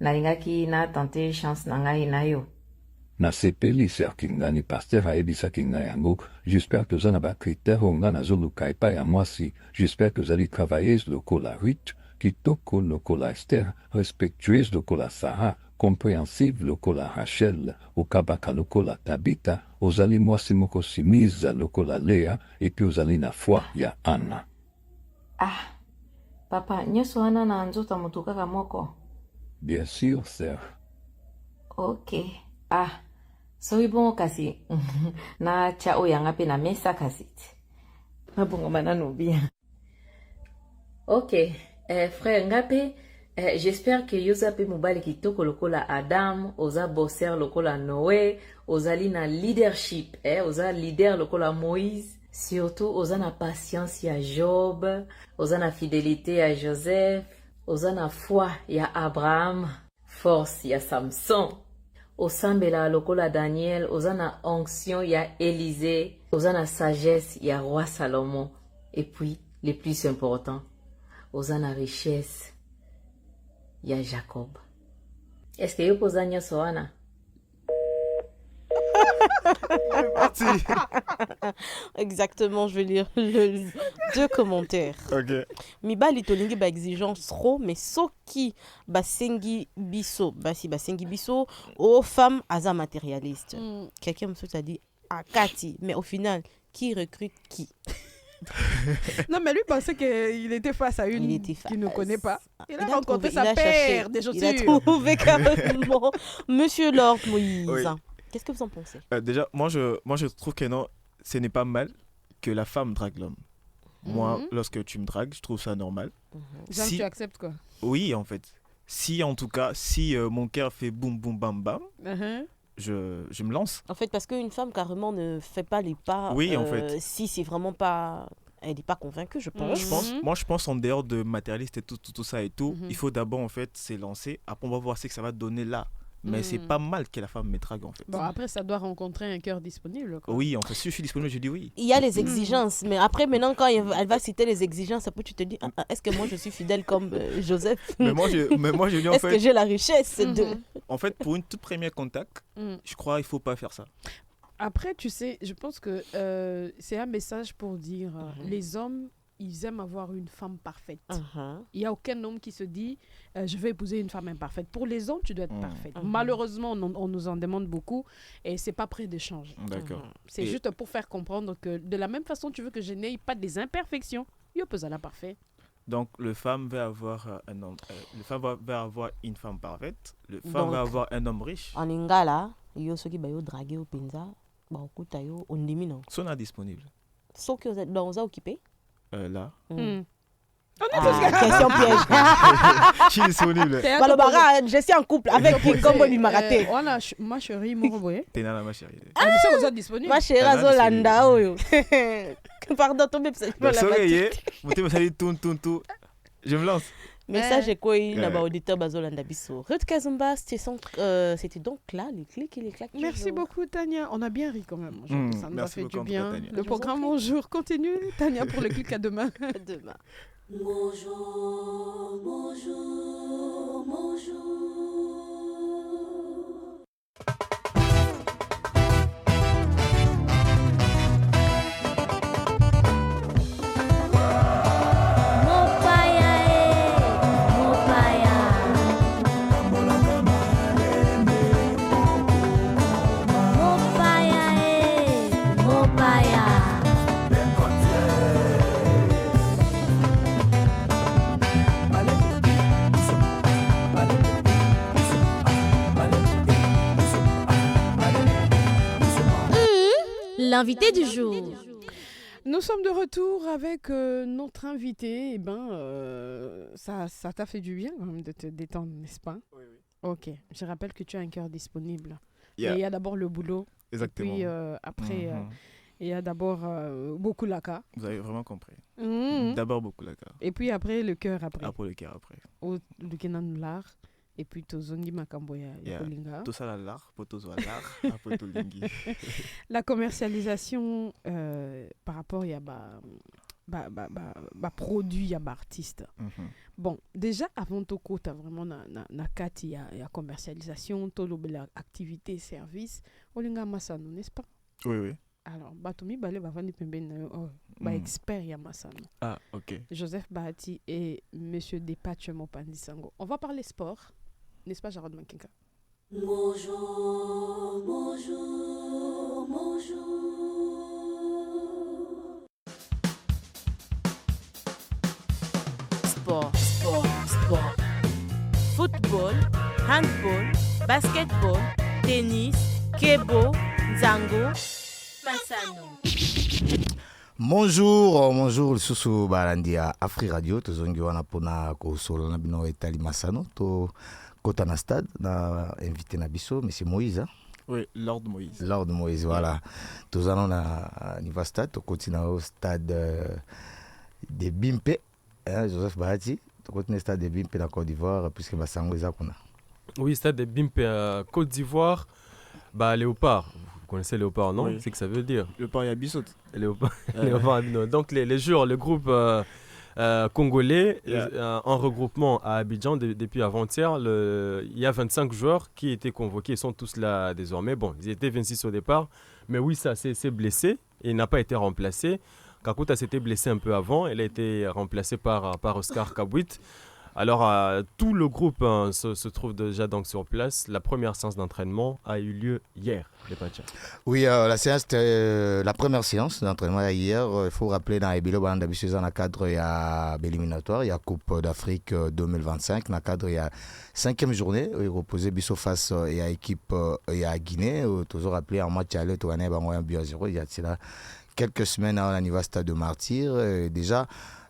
Nalingaki na tenter chance na ngai na yo. Nasepeli sœur Kingani pasteur ayebisaki ngai yango. J'espère que oza na bakritère oyo nga nazoluka epai ya mwasi. J'espère que ozali travailleuse lokola Ruth, kitoko lokola Esther, respectueuse lokola Sarah, compréhensive lokola Rachel, okabaka lokola Tabitha, ozali mwasi moko simiza lokola Léa, epi ozali na foi ya Anna. Ah, papa, nyonso wana na nzota motu kaka moko? Bien sûr, sœur. Ok. Ah, soki bongo kasi na tia oyo yanga mpe na mesa kasi nabongoma nano bien. Ok, frère nga mpe j'espère que yoza mpe mobali kitoko lokola Adam, oza bosser lokola Noé, ozali na leadership, oza leader lokola Moïse, surtout oza na patience ya Job, oza na fidélité ya Joseph, oza na foi ya Abraham, force ya Samson, osambela lokola Daniel, oza na onction ya Élisée, oza na sagesse ya roi Salomon, et puis le plus important, oza na richesse ya Jacob. Est-ce que yo posa nyonso wana? Exactement, je vais lire deux commentaires. Ok. Mibali tolingi ba exigence trop, mais soki basengi biso, basi basengi biso, aux femmes aza matérialiste. Quelqu'un me a dit Akati, mais au final, qui recrute qui? Non, mais lui pensait qu'il était face à une qui ne connaît pas. Il a rencontré sa paire des chaussures. Il a trouvé carrément Monsieur Lord Moïse. Oui. Qu'est-ce que vous en pensez? Déjà, moi je trouve que non, ce n'est pas mal que la femme drague l'homme. Moi, lorsque tu me dragues, je trouve ça normal. Genre, tu acceptes quoi? Oui, en fait. Si, en tout cas, si mon cœur fait boum boum bam bam, je me lance. En fait, parce qu'une femme carrément ne fait pas les pas. Oui, en fait. Si c'est vraiment pas... Elle n'est pas convaincue, je pense. Moi, je pense en dehors de matérialiste et tout ça et tout, il faut d'abord, en fait, s'élancer. Après, on va voir ce que ça va donner là. Mais c'est pas mal que la femme me drague, en fait. Bon, après, ça doit rencontrer un cœur disponible, quoi. Oui, en fait, si je suis disponible, je dis oui. Il y a les exigences, mais après, maintenant, quand elle va citer les exigences, après, tu te dis, est-ce que moi, je suis fidèle comme Joseph? Mais moi, je dis, en fait... Est-ce que j'ai la richesse de... En fait, pour une toute première contact, je crois qu'il ne faut pas faire ça. Après, tu sais, je pense que c'est un message pour dire les hommes, ils aiment avoir une femme parfaite. Il n'y a aucun homme qui se dit je vais épouser une femme imparfaite. Pour les hommes, tu dois être parfaite. Malheureusement, on nous en demande beaucoup et c'est pas prêt de changer. D'accord. C'est juste pour faire comprendre que de la même façon, tu veux que je n'aie pas des imperfections. Il y a la parfait. Donc, le femme va avoir un homme, le femme va avoir une femme parfaite. Le femme va avoir un homme riche. En ingala, il y a ceux qui vont draguer au pinza. On diminue. Sont disponibles. Ceux qui sont occupés. Là. Question piège. Je suis disponible. Je suis en couple avec Kinkombo Limaraté. Ma chérie, Moroboye. T'es là, ma chérie. Vous êtes disponible. Ma chérie, Azolanda. Pardon, ton bébé. Je me lance. Message est quoi? Il n'a pas auditeur Bazolanda Bisso. Ruth Kazumba, c'était donc là, les clics et les claques. Merci beaucoup, Tania. On a bien ri quand même. Ça nous a fait du bien. Tania. Le programme Bonjour continue. Tania pour le clic à demain. À demain. Bonjour, bonjour, bonjour. L'invité du jour. Nous sommes de retour avec notre invité. Eh ben, ça t'a fait du bien quand même de te détendre, n'est-ce pas? Oui, oui. Ok. Je rappelle que tu as un cœur disponible. Mais il y a d'abord le boulot. Exactement. Et puis après, il y a d'abord beaucoup Laka. Vous avez vraiment compris. Mhm. D'abord beaucoup Laka. Et puis après, le cœur après. Après le cœur après. Le Kenan l'art. Et puis Tozongi Makamboya. Tout ça là, l'art, pour tout ça l'art, après tout lingi. La commercialisation par rapport à produit à artiste. Bon, déjà avant Toko, tu as vraiment na kati ya commercialisation, tolo bela activité, service, olinga masano, n'est-ce pas? Oui. Alors, Batomi Balé va vendre pemben expert ya masano. Ah, OK. Joseph Bahati et monsieur Depache Mopandi Sango. On va parler sport, n'est-ce pas, Jarod Mankinka? Bonjour. Sport. Football, handball, basketball, tennis, kebo, zango, masano. Bonjour susu balandi ya Afri Radio tozongi wana pona kosolo na bino etali masano to kota na stade na invité na biso monsieur Moïse. Oui, Lord Moïse. Lord Moïse, voilà. Tous allons à niveau stade, on continue au stade de Bimpe, Joseph Bahati, on continue au stade de Bimpe dans Côte d'Ivoire, puisque Massango est là. Oui, stade de Bimpe Côte d'Ivoire, Léopard. Vous connaissez Léopard, non? Oui. C'est ce que ça veut dire. Léopard et Abissot. Léopard et donc les joueurs, le groupe congolais en regroupement à Abidjan depuis avant-hier. Il y a 25 joueurs qui étaient convoqués, ils sont tous là désormais. Bon, ils étaient 26 au départ, mais oui, ça s'est blessé et il n'a pas été remplacé. Kakuta s'était blessé un peu avant, il a été remplacé par Oscar Kabwit. Alors, tout le groupe se trouve déjà donc sur place. La première séance d'entraînement a eu lieu hier, les Pacha. Oui, la première séance d'entraînement hier. Il faut rappeler dans Ebilo Bandabissus dans le cadre éliminatoire, il y a Coupe d'Afrique 2025. Dans le cadre, il y a 5e journée, il reposait Bisso face à l'équipe à Guinée. Toujours rappelé en match aller, tout année, un but à 0. Il y a quelques semaines à l'anniversaire de Martyr. Déjà,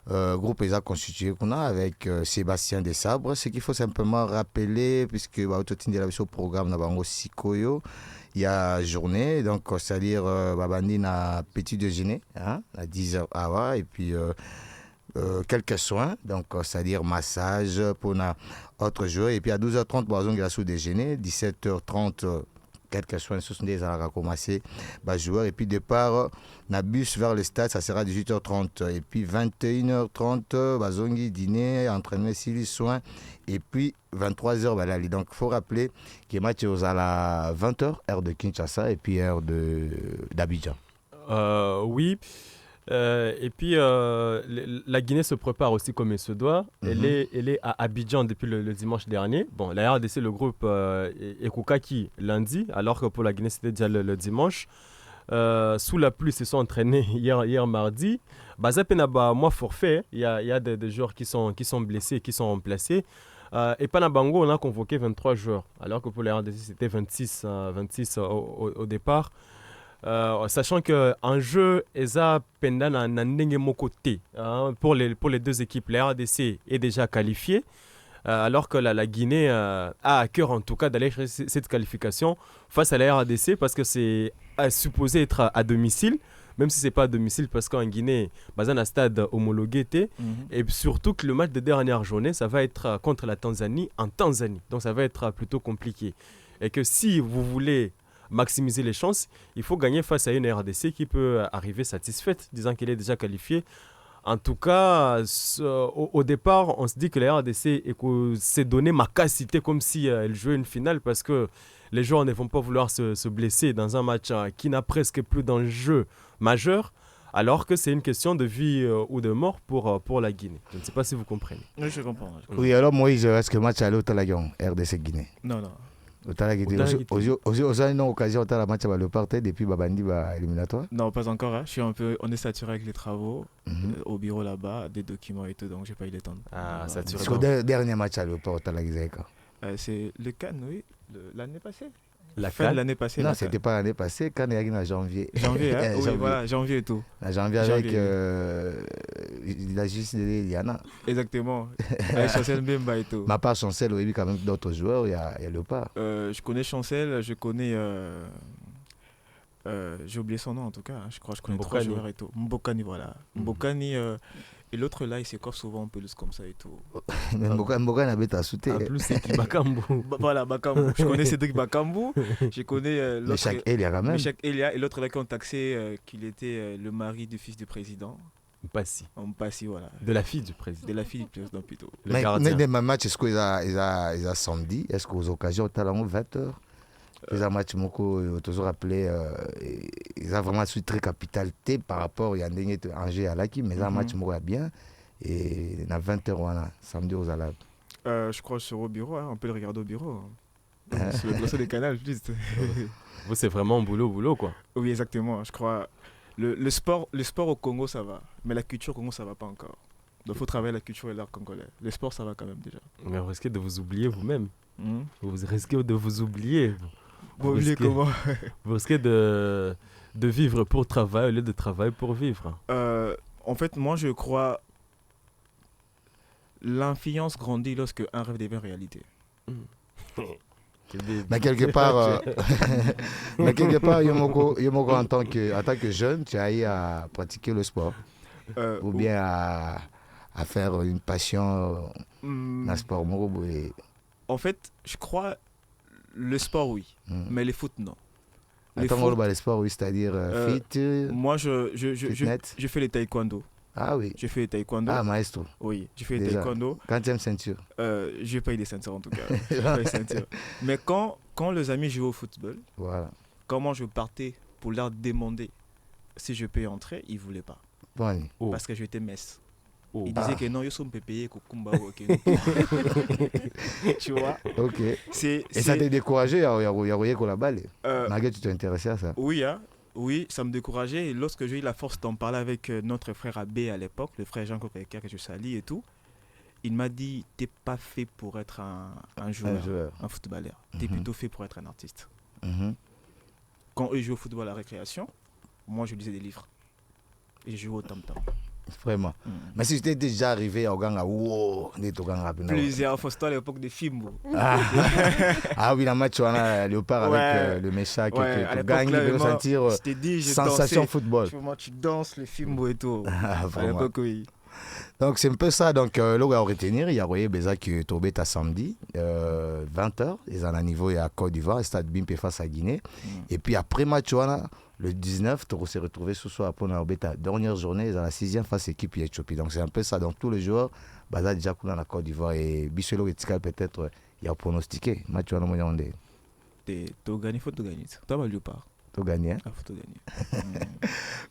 groupe est constitué avec Sébastien Desabre. Ce qu'il faut simplement rappeler, puisque au programme Nabango Sikoyo, il y a journée, donc c'est-à-dire Babandi na petit déjeuner à 10h avant, et puis quelques soins, donc c'est-à-dire massage pour autre joueur, et puis à 12h30 il y a sous déjeuner, 17h30 quelques soins sur des à commencer joueur, et puis départ na bus vers le stade, ça sera 18h30, et puis 21h30 bazongi dîner, entraînement si soins, et puis 23h donc il faut rappeler que le match est à la 20h heure de Kinshasa et puis heure d'Abidjan. Oui. Et puis la Guinée se prépare aussi comme il se doit. Elle est à Abidjan depuis le dimanche dernier. Bon, la RDC, le groupe est Koukaki lundi, alors que pour la Guinée c'était déjà le dimanche. Sous la pluie, ils se sont entraînés hier mardi. Bazapenaba, moi forfait, il y a des joueurs qui sont blessés, qui sont remplacés. Et Panabango, on a convoqué 23 joueurs, alors que pour la RDC c'était 26 au départ. Sachant qu'en jeu, Eza Pendana Nandenge Mokote pour les deux équipes. La RDC est déjà qualifiée, alors que la Guinée a à cœur en tout cas d'aller chercher cette qualification face à la RDC parce que c'est supposé être à domicile, même si ce n'est pas à domicile parce qu'en Guinée, un stade homologué. Et surtout que le match de dernière journée, ça va être contre la Tanzanie en Tanzanie. Donc ça va être plutôt compliqué. Et que si vous voulez maximiser les chances, il faut gagner face à une RDC qui peut arriver satisfaite, disant qu'elle est déjà qualifiée. En tout cas, au départ, on se dit que la RDC s'est donné ma capacité comme si elle jouait une finale parce que les joueurs ne vont pas vouloir se blesser dans un match qui n'a presque plus d'enjeu majeur, alors que c'est une question de vie ou de mort pour la Guinée. Je ne sais pas si vous comprenez. Oui, je comprends. Oui, alors Moïse, est-ce que le match allait au Talagon, RDC Guinée? Non. Aux occasion de la match à Léopard depuis Babandi éliminatoire? Non, pas encore. On est saturé avec les travaux au bureau là-bas, des documents et tout, donc j'ai pas eu le temps. Saturé. C'est le dernier match à Léopard c'est le Cannes, oui, l'année passée. La fin de l'année passée. Non, c'était pas l'année passée, quand il y a eu en janvier. Janvier, oui, voilà, janvier et tout. En janvier avec il a juste Liana. Exactement. Chancel Mbemba et tout. Mais à part Chancel, il y a quand même d'autres joueurs, il y a Léopard. Je connais Chancel, je connais... j'ai oublié son nom en tout cas, je crois que je connais trois joueurs et tout. Mbokani, voilà. Mbokani, et l'autre là, il s'écoiffe souvent en pelouse comme ça et tout. Mais Mbokani avait ta sauté. En plus, c'est qui Bakambu. Voilà, Bakambu. Je connais Cédric Bakambu. Je connais l'autre. Meshak Elia quand même. Meshak Elia. Et l'autre là qui ont taxé qu'il était le mari du fils du président. Mpassi, voilà. De la fille du président. De la fille du président plutôt. Mais des matchs, est-ce qu'il a samedi? Est-ce qu'aux occasions, tu as 20h? Les matchs Moko, toujours appelé, ils ont vraiment su très capitalité par rapport à Yandeng Angers à Laki, mais un match Moko bien. Et à 20h, samedi aux Alabes. Je crois que je serai au bureau, on peut le regarder au bureau. Sur le dossier des canaux, juste. Vous, c'est vraiment boulot, quoi. Oui, exactement. Je crois. Le sport au Congo, ça va. Mais la culture au Congo, ça va pas encore. Donc, il faut travailler la culture et l'art congolais. Le sport, ça va quand même déjà. Mais vous risquez de vous oublier vous-même. Vous risquez de vous oublier. Vous risquez de vivre pour travailler au lieu de travailler pour vivre. En fait, moi, je crois l'influence grandit lorsque un rêve devient réalité. Mais quelque part, Yomoko en tant que jeune, tu as eu à pratiquer le sport ou bien à faire une passion dans le sport. En fait, je crois le sport, oui, mais le foot, non. Le sport, oui, c'est-à-dire fit. Moi, je fais le taekwondo. Ah oui. Je fais le taekwondo. Ah, maestro. Oui, je fais le taekwondo. Quantième ceinture? Je paye des ceintures en tout cas. Mais quand les amis jouaient au football, voilà. Comment je partais pour leur demander si je peux entrer, ils ne voulaient pas. Bon. Parce que j'étais messe. Ils disaient que non, ils sont payés, tu vois. Ok. Et ça t'a découragé, la balle. Malgré tu t'es intéressé à ça. Oui, ça me décourageait. Et lorsque j'ai eu la force d'en parler avec notre frère Abbé à l'époque, le frère Jean Coquet que je salis et tout, il m'a dit t'es pas fait pour être un joueur, un footballeur. T'es plutôt fait pour être un artiste. Quand eux jouaient au football à la récréation, moi je lisais des livres. Et je jouais au tam-tam. Vraiment. Mais si tu étais déjà arrivé au Ganga, plusieurs fois, c'était à l'époque des films. Ah oui, la match, on a Léopard avec le Meshak, tu gagnes, tu veux sentir sensation football. Tu danses, les films et tout. À l'époque, oui. Donc c'est un peu ça. Donc là où on va retenir, il y a Royer Béza qui est tombé à samedi, 20h. Ils sont à niveau à Côte d'Ivoire, stade Bimpe face à Guinée. Et puis après match, le 19, on s'est retrouvé ce soir pour la dernière journée, dans la 6e face équipe Ethiopie. Donc c'est un peu ça. Donc tous les joueurs, Baza déjà dans la Côte d'Ivoire et Bichelo et Tikal peut-être, il y a pronostiqué. Match on a gagné. Tu gagnes, il faut gagner. Tu as mal part. Tu gagné. Il faut gagner.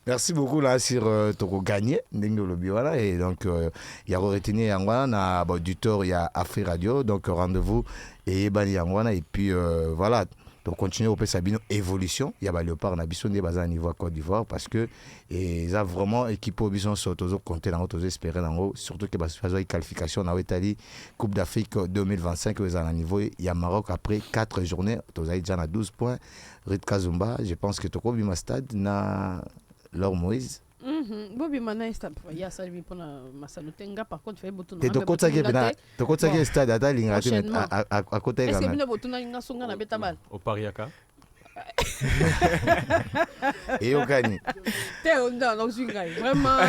Merci beaucoup là sur tu gagné et donc il y a retenu Yangwana du tort il y a Afri Radio donc rendez-vous et Ebani Yangwana et puis voilà. Donc, continuer au Sabino évolution. Il y a Léopard, Nabisson, des bases à niveau à Côte d'Ivoire parce que ils ont vraiment équipé au Bison sur tous compter dans tous espérer dans haut. Surtout que parce que qualification dans l'Italie, Coupe d'Afrique 2025, ils ont un niveau. Il y a Maroc après 4 journées. Tous ont déjà 12 points. Rit Kazumba, je pense que Toko Bima Stade, na Laure Moïse. Bobi mana stade ya salvi pona masalutenga par contre fait botuna te tokota ke stade ata linga te à côté quand même est-ce que botuna nga songa na beta mal au Pariaka et au gagné vraiment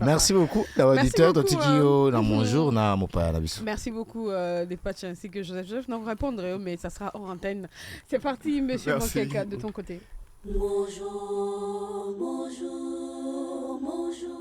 merci beaucoup l'auditeur de Tikio dans mon jour na mopa na biso. Merci beaucoup des patchs ainsi que Joseph n'en répondrai mais ça sera hors antenne. C'est parti monsieur Mokeka de ton côté. Bonjour, bonjour, bonjour.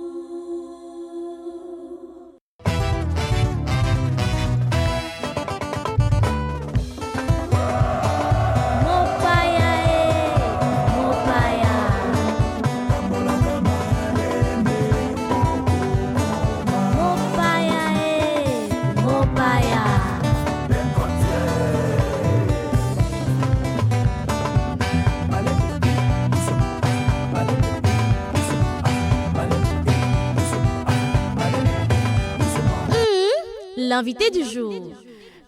L'invité du jour.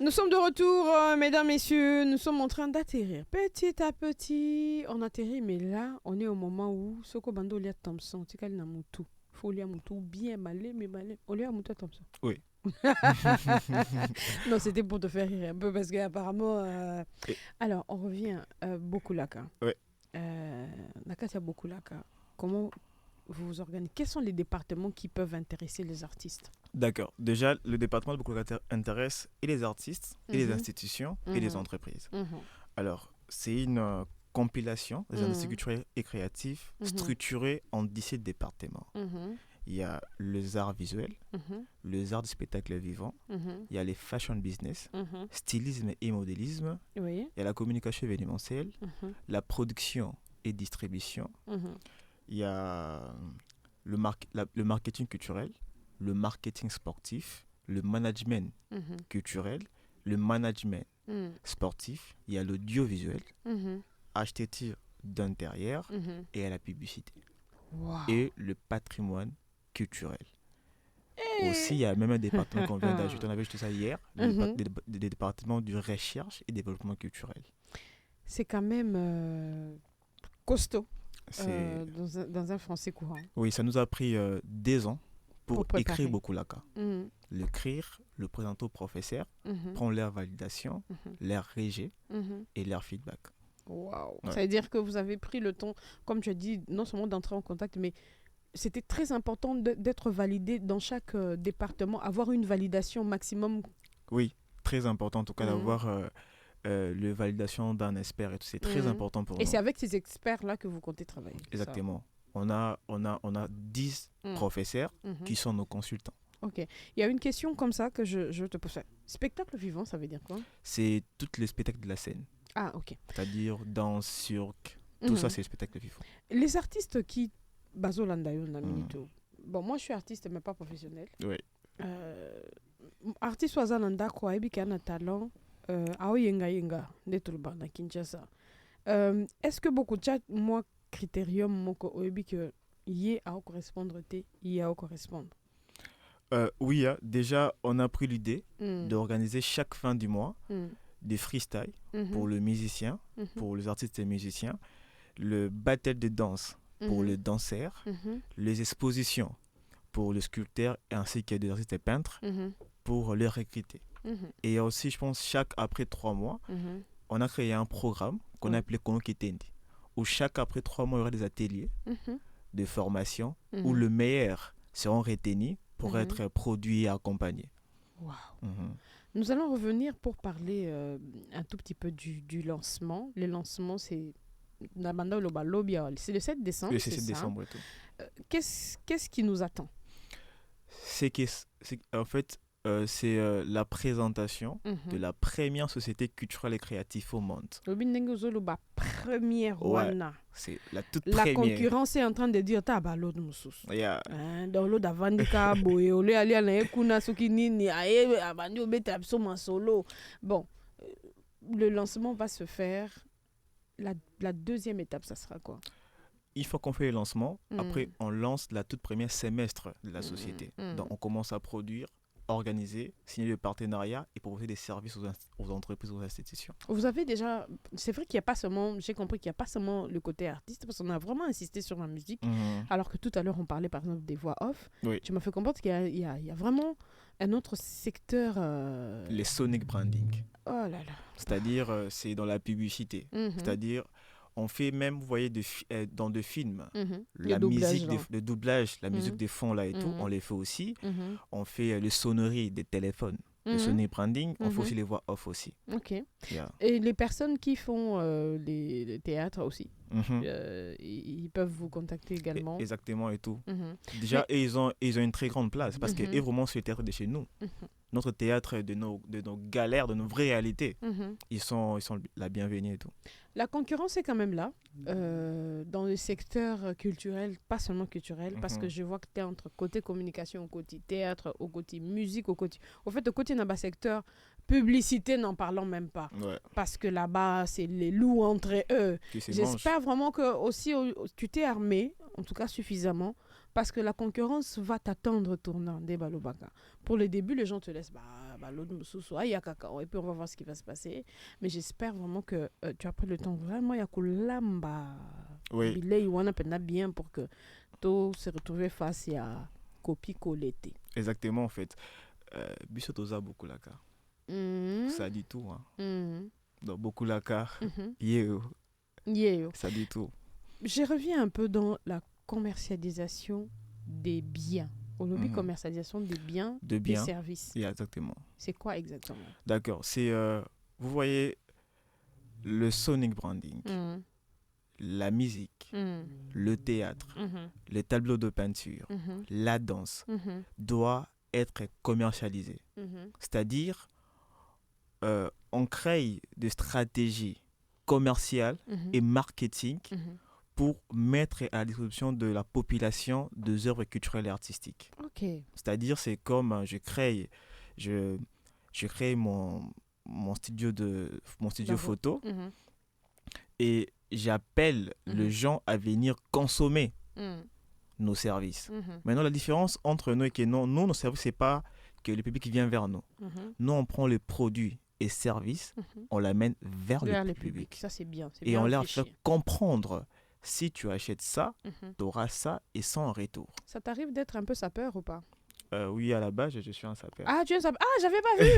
Nous sommes de retour, mesdames, messieurs. Nous sommes en train d'atterrir. Petit à petit, on atterrit, mais là, on est au moment où Soko Bando Lia Thompson, Tikal Namutu, folie à moutou bien malé, mais malé. On lui a moutou comme ça. Oui. Non, c'était pour te faire rire un peu parce qu'apparemment. Alors, on revient Bokulaka. Oui. Nakatia Bokulaka. Comment vous vous organisez? Quels sont les départements qui peuvent intéresser les artistes? D'accord. Déjà, le département de Bokulaka intéresse et les artistes, et les institutions, et les entreprises. Alors, c'est une compilation des industries culturelles et créatives structurées en 17 départements. Il y a les arts visuels, les arts du spectacle vivant, il y a les fashion business, stylisme et modélisme, il y a la communication événementielle, la production et distribution, il y a le marketing culturel, le marketing sportif, le management culturel, le management sportif, il y a l'audiovisuel, architecture d'intérieur et à la publicité. Wow. Et le patrimoine culturel. Aussi, il y a même un département qu'on vient d'ajouter, on avait ajouté ça hier, le département du recherche et développement culturel. C'est quand même costaud dans un français courant. Oui, ça nous a pris 2 ans pour écrire Bokulaka. L'écrire, le présenter au professeur, prendre leur validation, leur régie et leur feedback. Waouh. Ça veut dire que vous avez pris le temps, comme tu as dit, non seulement d'entrer en contact, mais c'était très important d'être validé dans chaque département, avoir une validation maximum. Oui, très important en tout cas d'avoir la validation d'un expert et tout. C'est très important pour nous. Et c'est avec ces experts-là que vous comptez travailler. Exactement. On a 10 professeurs qui sont nos consultants. Ok. Il y a une question comme ça que je te pose. Spectacle vivant, ça veut dire quoi? C'est tous les spectacles de la scène. Ah, ok. C'est-à-dire danse, cirque, tout ça, c'est le spectacle vivant. Les artistes qui... Bon, moi, je suis artiste, mais pas professionnel. Oui. Artiste wazalanda quoi, et un talent, yenga, netulba na Kinshasa. Est-ce que beaucoup de moi, critérium, moko, oebi que y a correspondre, y a correspondre? Oui, déjà, on a pris l'idée d'organiser chaque fin du mois des freestyles pour le musicien, pour les artistes et musiciens, le battle de danse pour les danseurs, les expositions pour les sculpteurs ainsi que des artistes et peintres pour les recruter. Et aussi, je pense, après 3 mois, on a créé un programme qu'on a appelé Konokitendi, où après 3 mois, il y aura des ateliers de formation où le meilleur seront retenus pour être produits et accompagnés. Wow. Nous allons revenir pour parler un tout petit peu du lancement. Le lancement, c'est le 7 décembre. Le 7 décembre, tout. Qu'est-ce qui nous attend? En fait, c'est la présentation de la première société culturelle et créative au monde. Première wana. C'est la toute la première. La concurrence est en train de dire ta ba l'autre mususu. Dans l'autre avandika boye ole ali na ekuna sokinini aye abandi obeta absolument solo. Bon, le lancement va se faire. La deuxième étape, ça sera quoi? Il faut qu'on fasse le lancement. Après, on lance la toute première semestre de la société. Donc, on commence à produire, organiser, signer le partenariat et proposer des services aux entreprises, aux institutions. Vous avez déjà... C'est vrai qu'il n'y a pas seulement... J'ai compris qu'il n'y a pas seulement le côté artiste, parce qu'on a vraiment insisté sur la musique, alors que tout à l'heure, on parlait par exemple des voix off. Oui. Tu m'as fait comprendre qu'il y a vraiment un autre secteur... Les sonic branding. Oh là là. C'est-à-dire, c'est dans la publicité. C'est-à-dire... On fait même, vous voyez, dans des films, la musique, le doublage, la musique des fonds là et tout, on les fait aussi. On fait les sonneries des téléphones, le sonnerie branding, on fait aussi les voix off aussi. Ok. Et les personnes qui font les théâtres aussi, ils peuvent vous contacter également. Exactement et tout. Déjà, ils ont une très grande place parce que vraiment, c'est le théâtre de chez nous. Notre théâtre de nos galères, de nos vraies réalités, ils sont la bienvenue et tout. La concurrence est quand même là, dans le secteur culturel, pas seulement culturel, parce que je vois que tu es entre côté communication, au côté théâtre, au côté musique, au côté dans secteur publicité, n'en parlons même pas. Ouais. Parce que là-bas, c'est les loups entre eux. J'espère vraiment que aussi tu t'es armé, en tout cas suffisamment, parce que la concurrence va t'attendre tournant des balobaka. Pour le début, les gens te laissent et puis on va voir ce qui va se passer. Mais j'espère vraiment que tu as pris le temps vraiment, il y a bien pour que se retrouver face à copie-coller. Exactement, en fait. Biso toza beaucoup la car. Ça dit tout. Hein. Donc, beaucoup la car. Ça dit tout. Je reviens un peu dans la commercialisation des biens. Au lobby commercialisation des biens, des services. Exactement. C'est quoi exactement? D'accord. C'est, vous voyez, le sonic branding, la musique, le théâtre, les tableaux de peinture, la danse doit être commercialisé. C'est-à-dire, on crée des stratégies commerciales et marketing pour mettre à la disposition de la population des œuvres culturelles et artistiques. C'est-à-dire, c'est comme je crée mon studio photo et j'appelle les gens à venir consommer nos services. Maintenant, la différence entre nous et que nous, nos services, c'est pas que le public vient vers nous. Nous, on prend les produits et services, on l'amène vers le public. Ça, c'est bien. Et on leur fait comprendre, si tu achètes ça, tu auras ça et sans retour. Ça t'arrive d'être un peu sapeur ou pas? Oui, à la base, je suis un sapeur. Ah, tu es un sapeur? Ah, j'avais pas vu.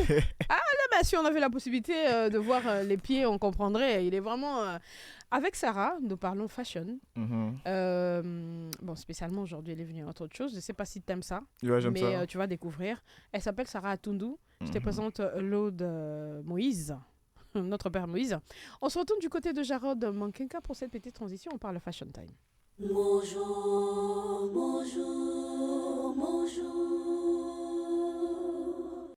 Ah, là, bah, si on avait la possibilité de voir les pieds, on comprendrait. Il est vraiment... Avec Sarah, nous parlons fashion. Bon, spécialement aujourd'hui, elle est venue à autre chose. Je ne sais pas si tu aimes ça, ouais, j'aime mais ça. Tu vas découvrir. Elle s'appelle Sarah Atundu. Je te présente l'Aude Moïse, notre père Moïse. On se retourne du côté de Jarod Mankenka pour cette petite transition. On parle Fashion Time. Bonjour, bonjour, bonjour.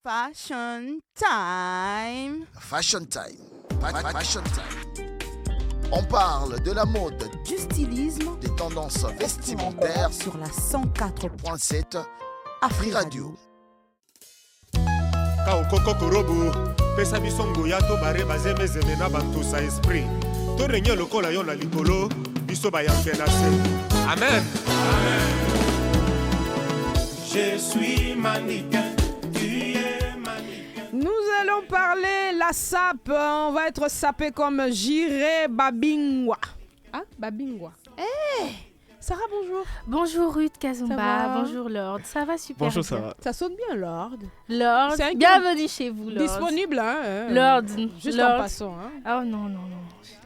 Fashion Time. Fashion Time. Fashion Time. On parle de la mode, du stylisme, des tendances vestimentaires sur la 104.7 Afri Radio. Kaokoko korobo pesa biso ngoya to bare bazemezeme na bantu sa esprit to renye lokola yo na likolo biso ba yambe na se. Amen. Amen. Je suis mannequin, tu es mannequin. Nous allons parler la sape. On va être sapé comme Jiré Babingwa. Hein? Babingwa. Sarah, bonjour. Bonjour Ruth Kazumba, bonjour Lord, ça va super bonjour, bien. Sarah. Ça sonne bien Lord. Lord, bienvenue chez vous Lord. Disponible, hein. Lord, juste Lord. en passant. Hein. Oh non.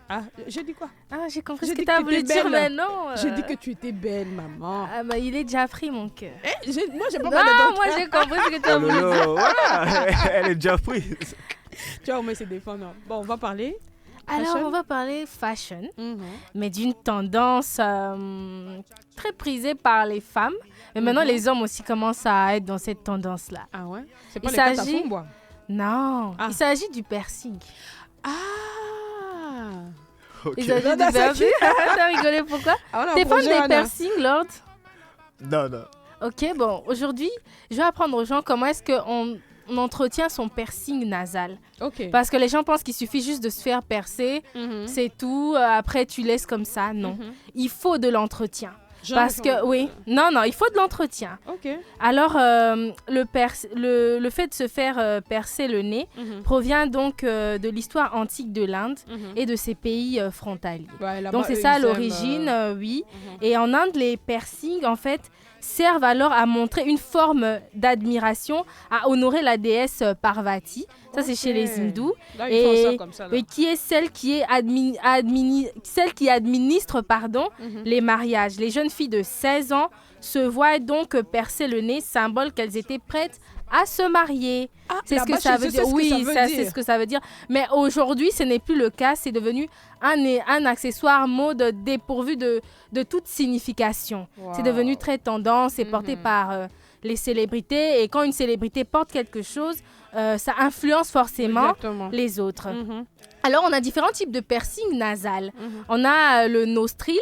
Ah, j'ai dit quoi? Ah, j'ai compris ce que tu as voulu dire maintenant. J'ai dit que tu étais belle, maman. Ah bah il est déjà pris mon cœur. Moi j'ai pas parlé de Non, moi j'ai compris ce que tu as voulu dire. Voilà, elle est déjà prise. Tu vois, mais c'est défendant. Bon, on va parler. Alors, on va parler fashion, mais d'une tendance très prisée par les femmes. Mais maintenant, les hommes aussi commencent à être dans cette tendance-là. Ah ouais? C'est pas les catafumbois? Non, il s'agit du piercing. Ah! Il s'agit du piercing. T'as rigolé pourquoi? T'es fan des piercings, Lord? Non. Ok, bon, aujourd'hui, je vais apprendre aux gens comment est-ce qu'on entretient son piercing nasal. Parce que les gens pensent qu'il suffit juste de se faire percer, c'est tout, après tu laisses comme ça. Non, il faut de l'entretien. Parce que, oui, non, il faut de l'entretien. Alors, le fait de se faire percer le nez provient donc de l'histoire antique de l'Inde et de ses pays frontaliers. Donc, c'est ça l'origine, oui. Et en Inde, les piercings, en fait, servent alors à montrer une forme d'admiration, à honorer la déesse Parvati. Ça, c'est chez les hindous. Là, ils font ça comme ça, là. Et qui est celle qui administre les mariages. Les jeunes filles de 16 ans se voient donc percer le nez, symbole qu'elles étaient prêtes à se marier. C'est ce que ça veut dire. Oui, c'est ce que ça veut dire. Mais aujourd'hui, ce n'est plus le cas. C'est devenu un accessoire mode dépourvu de toute signification. Wow. C'est devenu très tendance et porté par les célébrités. Et quand une célébrité porte quelque chose, ça influence forcément les autres. Alors, on a différents types de piercing nasal. On a le nostril,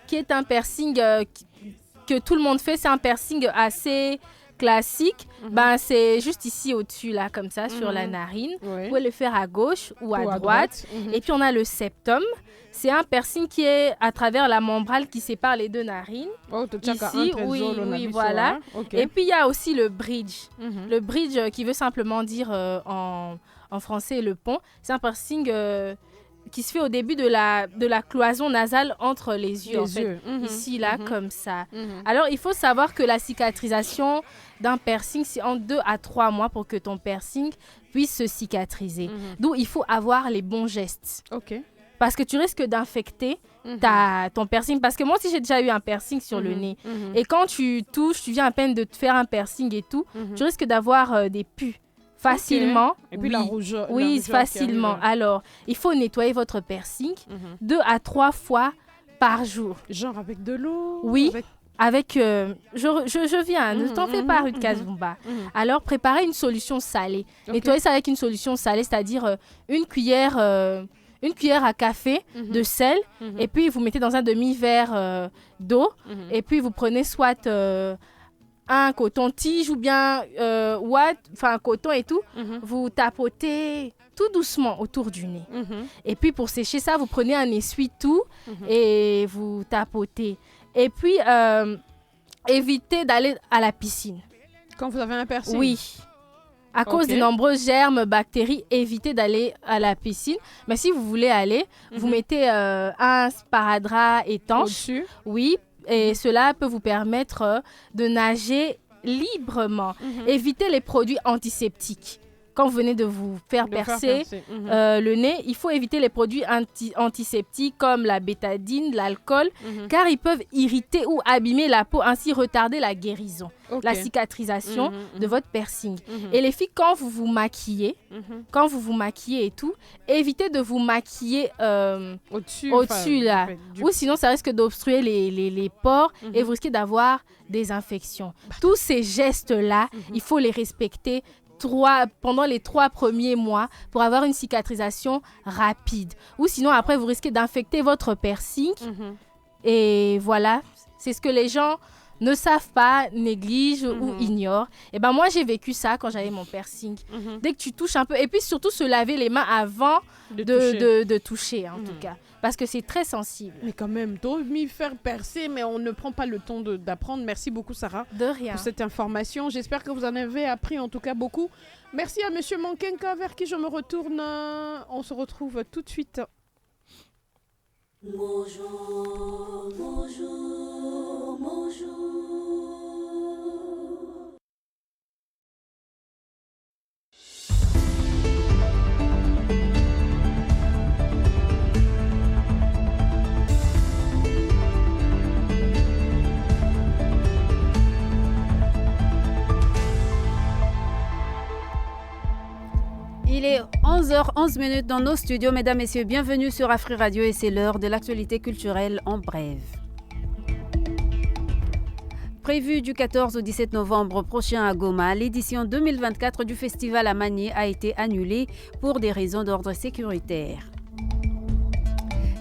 qui est un piercing que tout le monde fait. C'est un piercing assez classique. C'est juste ici au-dessus, là, comme ça, sur la narine. Vous pouvez le faire à gauche ou à droite. Et puis, on a le septum. C'est un piercing qui est à travers la membrane qui sépare les deux narines. Ici, oui, voilà. Et puis, il y a aussi le bridge. Le bridge qui veut simplement dire en français le pont. C'est un piercing qui se fait au début de la cloison nasale entre les yeux. Ici, là, Mhm. comme ça. Mhm. Alors, il faut savoir que la cicatrisation d'un piercing, c'est en 2 à 3 mois pour que ton piercing puisse se cicatriser. D'où il faut avoir les bons gestes. Parce que tu risques d'infecter ton piercing. Parce que moi aussi, j'ai déjà eu un piercing sur le nez. Et quand tu touches, tu viens à peine de te faire un piercing et tout, tu risques d'avoir des pus. Facilement. Et puis la rougeur. la Oui, rougeur qui facilement. arrive. Alors, il faut nettoyer votre piercing 2 à 3 fois par jour. Genre avec de l'eau? Oui, avec... je viens, ne t'en fais pas, Ruth Kazumba. Alors, préparez une solution salée. Nettoyez ça avec une solution salée, c'est-à-dire une cuillère à café de sel, et puis vous mettez dans un demi-verre d'eau, et puis vous prenez soit un coton-tige ou bien un coton et tout, vous tapotez tout doucement autour du nez. Et puis pour sécher ça, vous prenez un essuie-tout et vous tapotez. Et puis, évitez d'aller à la piscine. Quand vous avez un piercing? Oui. À cause des nombreux germes, bactéries, évitez d'aller à la piscine. Mais si vous voulez aller, vous mettez un sparadrap étanche. Au-dessus? Oui, et cela peut vous permettre de nager librement. Évitez les produits antiseptiques. Quand vous venez de vous faire percer le nez, il faut éviter les produits antiseptiques comme la bétadine, l'alcool, car ils peuvent irriter ou abîmer la peau, ainsi retarder la guérison, la cicatrisation de votre piercing. Et les filles, quand vous vous maquillez, et tout, évitez de vous maquiller au-dessus là, ou sinon ça risque d'obstruer les pores et vous risquez d'avoir des infections. Tous ces gestes-là, il faut les respecter pendant les 3 premiers mois pour avoir une cicatrisation rapide. Ou sinon, après, vous risquez d'infecter votre piercing. Et voilà, c'est ce que les gens ne savent pas, négligent ou ignorent. Et ben moi, j'ai vécu ça quand j'avais mon piercing. Dès que tu touches un peu, et puis surtout se laver les mains avant de toucher, en tout cas. Parce que c'est très sensible. Mais quand même, t'as m'y faire percer, mais on ne prend pas le temps d'apprendre. Merci beaucoup, Sarah. De rien. Pour cette information. J'espère que vous en avez appris en tout cas beaucoup. Merci à Monsieur Mankenka, vers qui je me retourne. On se retrouve tout de suite. Bonjour, bonjour, bonjour. Il est 11h11 dans nos studios. Mesdames, Messieurs, bienvenue sur Afri Radio et c'est l'heure de l'actualité culturelle en bref. Prévu du 14 au 17 novembre prochain à Goma, l'édition 2024 du festival à Magné a été annulée pour des raisons d'ordre sécuritaire.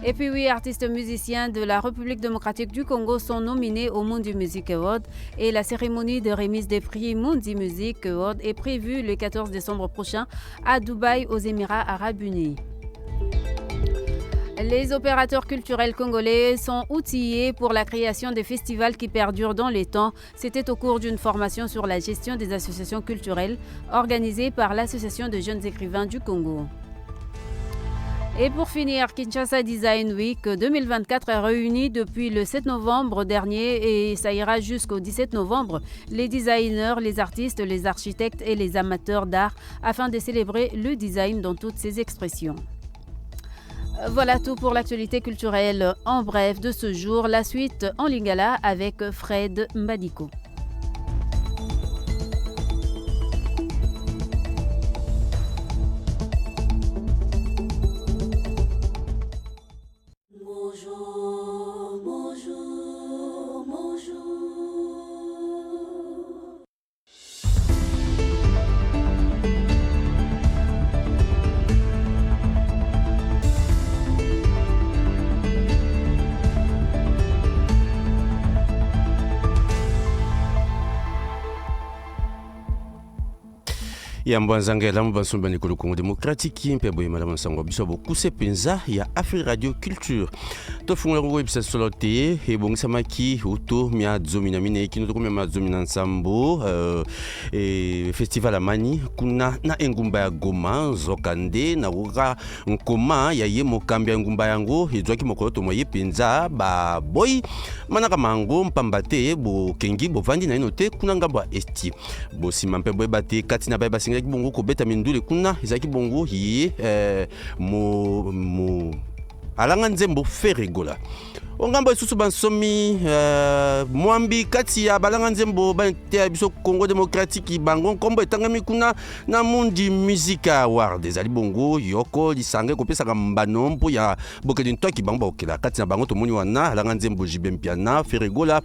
Et puis oui, artistes musiciens de la République démocratique du Congo sont nominés au Mundi Music Award et la cérémonie de remise des prix Mundi Music Award est prévue le 14 décembre prochain à Dubaï, aux Émirats Arabes Unis. Les opérateurs culturels congolais sont outillés pour la création des festivals qui perdurent dans les temps. C'était au cours d'une formation sur la gestion des associations culturelles organisée par l'Association de jeunes écrivains du Congo. Et pour finir, Kinshasa Design Week 2024 est réunie depuis le 7 novembre dernier et ça ira jusqu'au 17 novembre. Les designers, les artistes, les architectes et les amateurs d'art afin de célébrer le design dans toutes ses expressions. Voilà tout pour l'actualité culturelle en bref de ce jour. La suite en lingala avec Fred Mbadiko. Bonjour, bonjour, bonjour. ya mbwanzanga lamu bansomba nikolo Congo démocratique mpe boye madame sango biso bokuse penza ya Afri Radio Culture tofunga ngo ebisa solote ebongisa maki uto mia zomina mine kino to mia zomina nsambo festival amani kuna na engumba ya Goma zokande na uga nkoma ya ye mokambi ya ngumba yango ezwaki mokolo to moye penza ba boy manaka mango mpambate bo kengi bo vandi na inote kuna ngamba esti bo simampe boy bate katina ba basinga bongo ko beta mindule kuna ezaki bongo ye mo alanga nzembo Ferregola ongambo isusu bansomi mwambi kati ya balanga nzembo bantea biso Congo Démocratique bango kombo etangami kuna na Mundi Music Award ezali bongo yoko lisange kopesa mbano mpo ya bokedi ntoki bango okela kati na bango tomoni wana alanga nzembo Jibe Mpiana Ferregola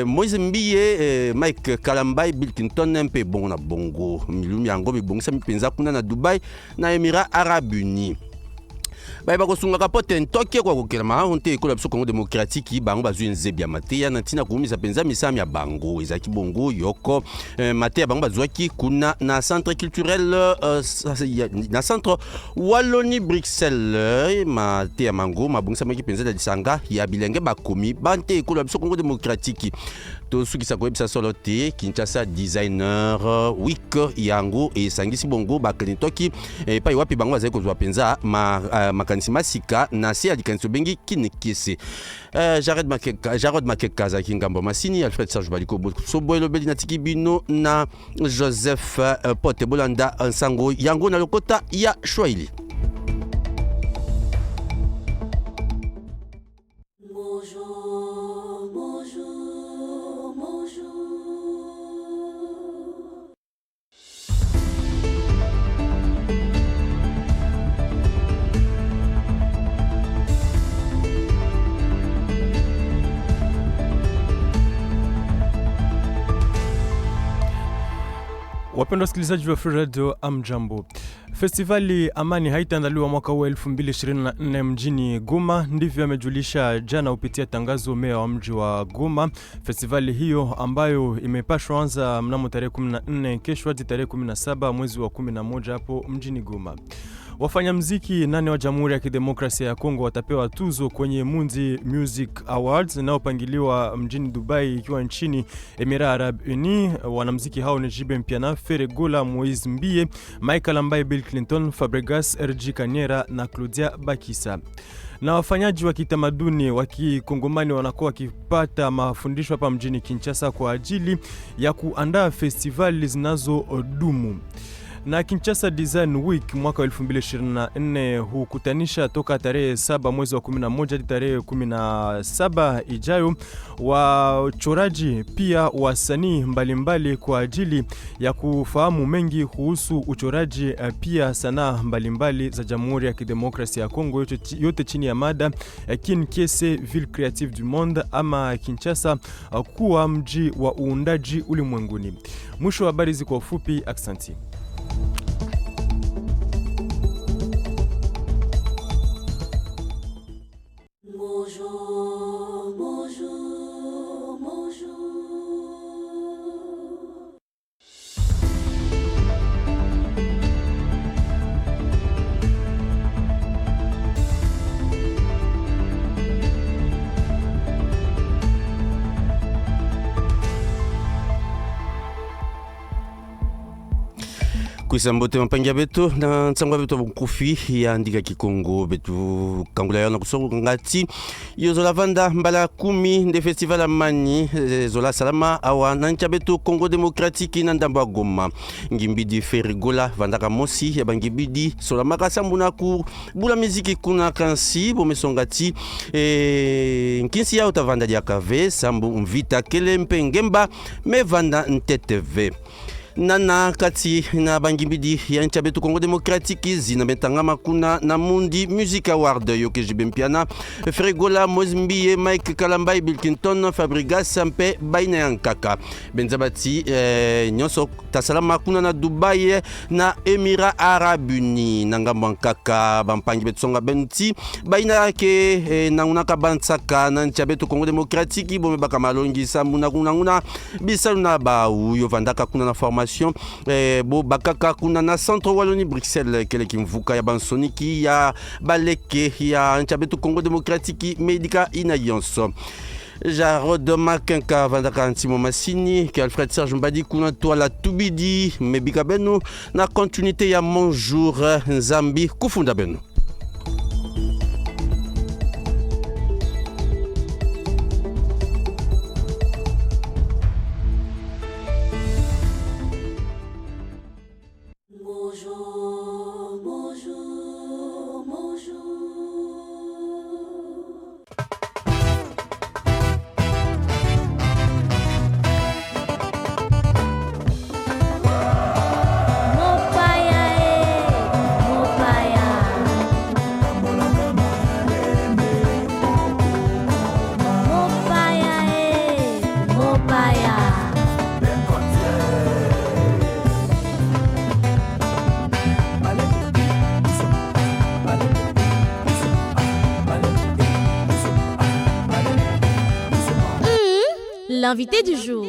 Moise Mbiye Mike Kalambai Bill Clinton mpe bongo na bongo milumi yango bibongisa mipenza kuna na Dubai na Émirats Arabes Unis ba kosunga kapote ntoki kwa kokelama honte ekola biso Congo Démocratique bango bazwi nzebia mateya na ntina kumisa penza misami ya bango ezaki bongo yoko mateya bango bazwaki kuna na centre culturel na centre Wallonie Bruxelles mateya mango mabongisa maki penza da disanga ya bilenge bakomi bante ekola biso Congo Démocratique to sukisa ko ebisa solo te Kinshasa designer week yango esangisi bongo bakenitoki pa wapi bango bazali kozwa penza makanisi masika na se alikanisi bengi kinekese Jarod Makeka zaki ngambo masini Alfred Serge Baliko Soboelo Beli na tiki bino na Joseph Pote Bolanda Nsango yango na lokota ya Shwaili. Wapendwa wasikilizaji wa Free Radio, amjambo. Festivali Amani haitaandaliwa mwaka huu 2024 mjini Goma, ndivyo amejulisha jana kupitia tangazo meya wa mji wa Goma. Festivali hiyo ambayo imepashwa anza mnamo tarehe 14 kesho hadi tarehe 17 mwezi wa 11 hapo mjini Goma. Wafanyamuziki 8 wa Jamhuri ya Kidemokrasia ya Kongo watapewa tuzo kwenye Mundi Music Awards inayopangiliwa mjini Dubai ikiwa nchini Émirats Arabes Unis. Wanamuziki hao ni Jibe Mpiana, Ferregola, Moise Mbiye, Michael Ambaye, Bill Clinton, Fabregas, RG Kanyera na Claudia Bakisa. Na wafanyaji wa kitamaduni wa Kikongomani wanakuwa wakipata mafundisho hapa mjini Kinshasa kwa ajili ya kuandaa festivali zinazodumu. Na Kinshasa Design Week mwaka 2024 hukutanisha toka tarehe 7 mwezi wa 11 hadi tarehe 17 ijayo wachoraji pia wasanii mbalimbali kwa ajili ya kufahamu mengi kuhusu uchoraji pia sanaa mbalimbali za Jamhuri ya Kidemokrasia ya Kongo yote chini ya mada Kinshasa Ville Creative du Monde ama Kinshasa kuwa mji wa uundaji ulimwenguni. Mwisho wa habari hizi kwa ufupi, aksanti. Bonjour, bonjour, bonjour. Kuisambote mpangia beto na nsangwa beto mkufi ya ndika Kikongo betu kangula ya na kusoko ngati yo zola vanda mbala 10 nde festival Amani zola salama awa nancha beto Congo Démocratique na ndamba Goma ngimbidi Ferregola vandaka mosi ya bangibidi sola makasa munaku bula muziki kuna kansi bomesongati nkinsi ya utavanda ya kave sambu mvita kelempe ngemba me vanda nteteve nana kati na bangibidi ya nchabetu Congo Démocratique zina betangama kuna na Mundi Music Award yoke Jibe Mpiana, Ferregola, Moise Mbiye, Mike Kalambai, Bill Clinton, Fabregas mpe baina yankaka benzabati nyonso tasalama kuna na Dubai na Émirats Arabes Unis nangamba nkaka bampangi betu songa benti baina ke nanguna bansaka na nchabetu Congo Démocratique bomeba kamalongi samuna kuna bisaluna ba uyo vandaka kuna na format information bo bakaka kuna na centre Wallonie Bruxelles kele kimvuka ya bansoniki ya baleke ya nchabetu Congo démocratique médica inayonso Jarod Makenka vandaka Ntimo Massini ki Alfred Serge Mbadi kuna toala tubidi mebika benu na continuité ya mon jour Nzambi kufunda benu. L'invité du jour.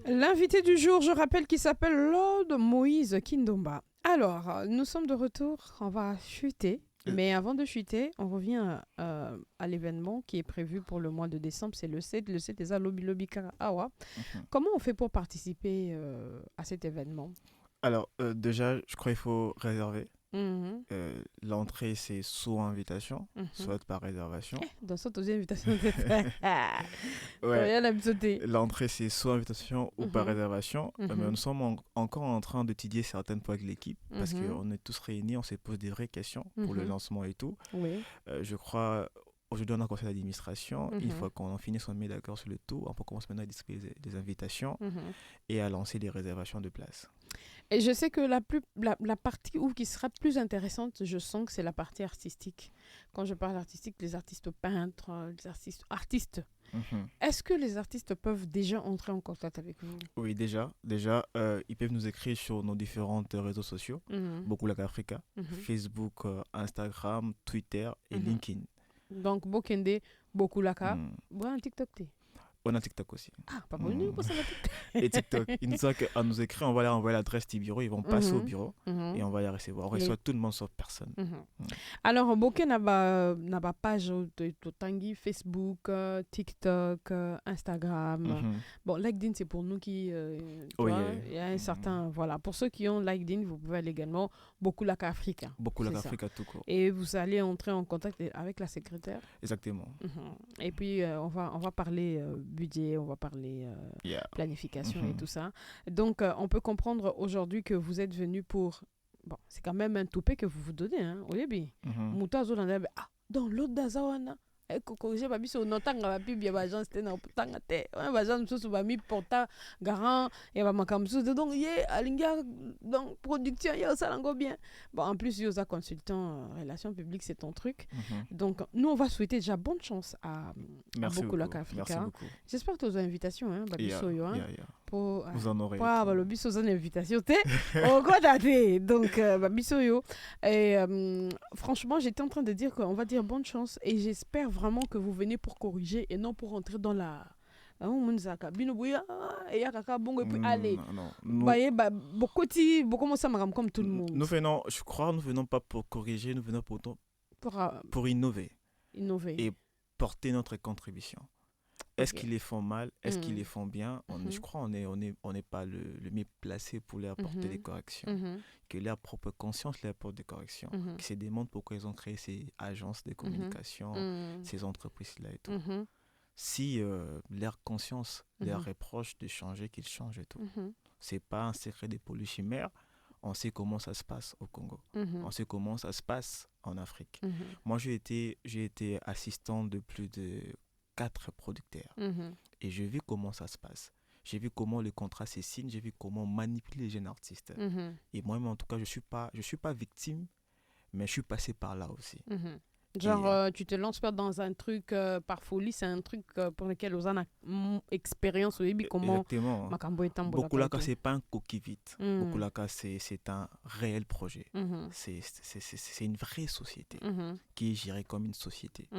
L'invité du jour, je rappelle qu'il s'appelle Lord Moïse Kindomba. Alors, nous sommes de retour, on va chuter. Mais avant de chuter, on revient à l'événement qui est prévu pour le mois de décembre. C'est le 7 des Alobi Lobi Karawa. Comment on fait pour participer à cet événement? Alors, déjà, je crois qu'il faut réserver. L'entrée, c'est soit invitation, soit par réservation. Dans cette deuxième invitation, l'entrée, c'est soit invitation ou par réservation. Mais nous sommes encore en train d'étudier certaines fois avec l'équipe parce qu'on est tous réunis, on se pose des vraies questions pour le lancement et tout. Je crois... Aujourd'hui, on a un conseil d'administration. Une fois qu'on en finit, on met d'accord sur le tout. On peut commencer maintenant à distribuer des invitations et à lancer des réservations de places. Et je sais que la partie qui sera plus intéressante, je sens que c'est la partie artistique. Quand je parle artistique, les artistes peintres, les artistes. Est-ce que les artistes peuvent déjà entrer en contact avec vous? Oui, déjà, ils peuvent nous écrire sur nos différents réseaux sociaux. Beaucoup la Africa, Facebook, Instagram, Twitter et LinkedIn. Donc, Bokende, beaucoup Laka. Un TikTok. On a TikTok aussi. Ah, pas bon, pour ça, et TikTok. Ils nous disent qu'à nous écrire, on va leur envoyer l'adresse du bureau, ils vont passer au bureau et on va les recevoir. On reçoit tout le monde sauf personne. Alors, Boké n'a pas page de Tanguy, Facebook, TikTok, Instagram. Bon, LinkedIn, c'est pour nous qui... il y a un certain... Voilà, pour ceux qui ont LinkedIn, vous pouvez aller également beaucoup la Africa. Beaucoup la Africa tout court. Et vous allez entrer en contact avec la secrétaire. Exactement. Et puis, on va parler... budget, on va parler planification et tout ça. Donc, on peut comprendre aujourd'hui que vous êtes venu pour... Bon, c'est quand même un toupet que vous vous donnez, hein, au début. Dans l'autre d'Azawana, corriger babi sur notanga babi bien bagage c'était na potanga te bagage mususu bami porta garant et ba makamsusu donc yé alinga donc production ya salango bien. Bon, en plus yosa consultant relations publiques, c'est ton truc. Donc nous on va souhaiter déjà bonne chance à beaucoup la Africa. J'espère que tu as invitation hein babi soyo hein. Pour vous en aurez. Pour le biso une invitation te. Oh quoi daté. Donc babi soyo et franchement, j'étais en train de dire qu'on va dire bonne chance et j'espère vraiment que vous venez pour corriger et non pour entrer dans la allez comme tout le monde. Nous venons pas pour corriger, nous venons pour innover et porter notre contribution. Est-ce qu'ils les font mal? Est-ce qu'ils les font bien? Je crois on n'est pas le mieux placé pour leur apporter des corrections. Que leur propre conscience leur apporte des corrections. Qui se demandent pourquoi ils ont créé ces agences de communication, ces entreprises-là et tout. Si leur conscience leur reproche de changer, qu'ils changent et tout. C'est pas un secret des polychimères. On sait comment ça se passe au Congo. On sait comment ça se passe en Afrique. Moi, j'ai été assistant de plus de 4 producteurs. Et j'ai vu comment ça se passe. J'ai vu comment le contrat se signe. J'ai vu comment manipuler les jeunes artistes. Et moi-même, en tout cas, je suis pas victime, mais je suis passé par là aussi. Genre, tu te lances pas dans un truc par folie, c'est un truc pour lequel on a expérience au début. Exactement. Bokulaka, c'est pas un coquille vide. Bokulaka, c'est un réel projet. C'est une vraie société qui est gérée comme une société.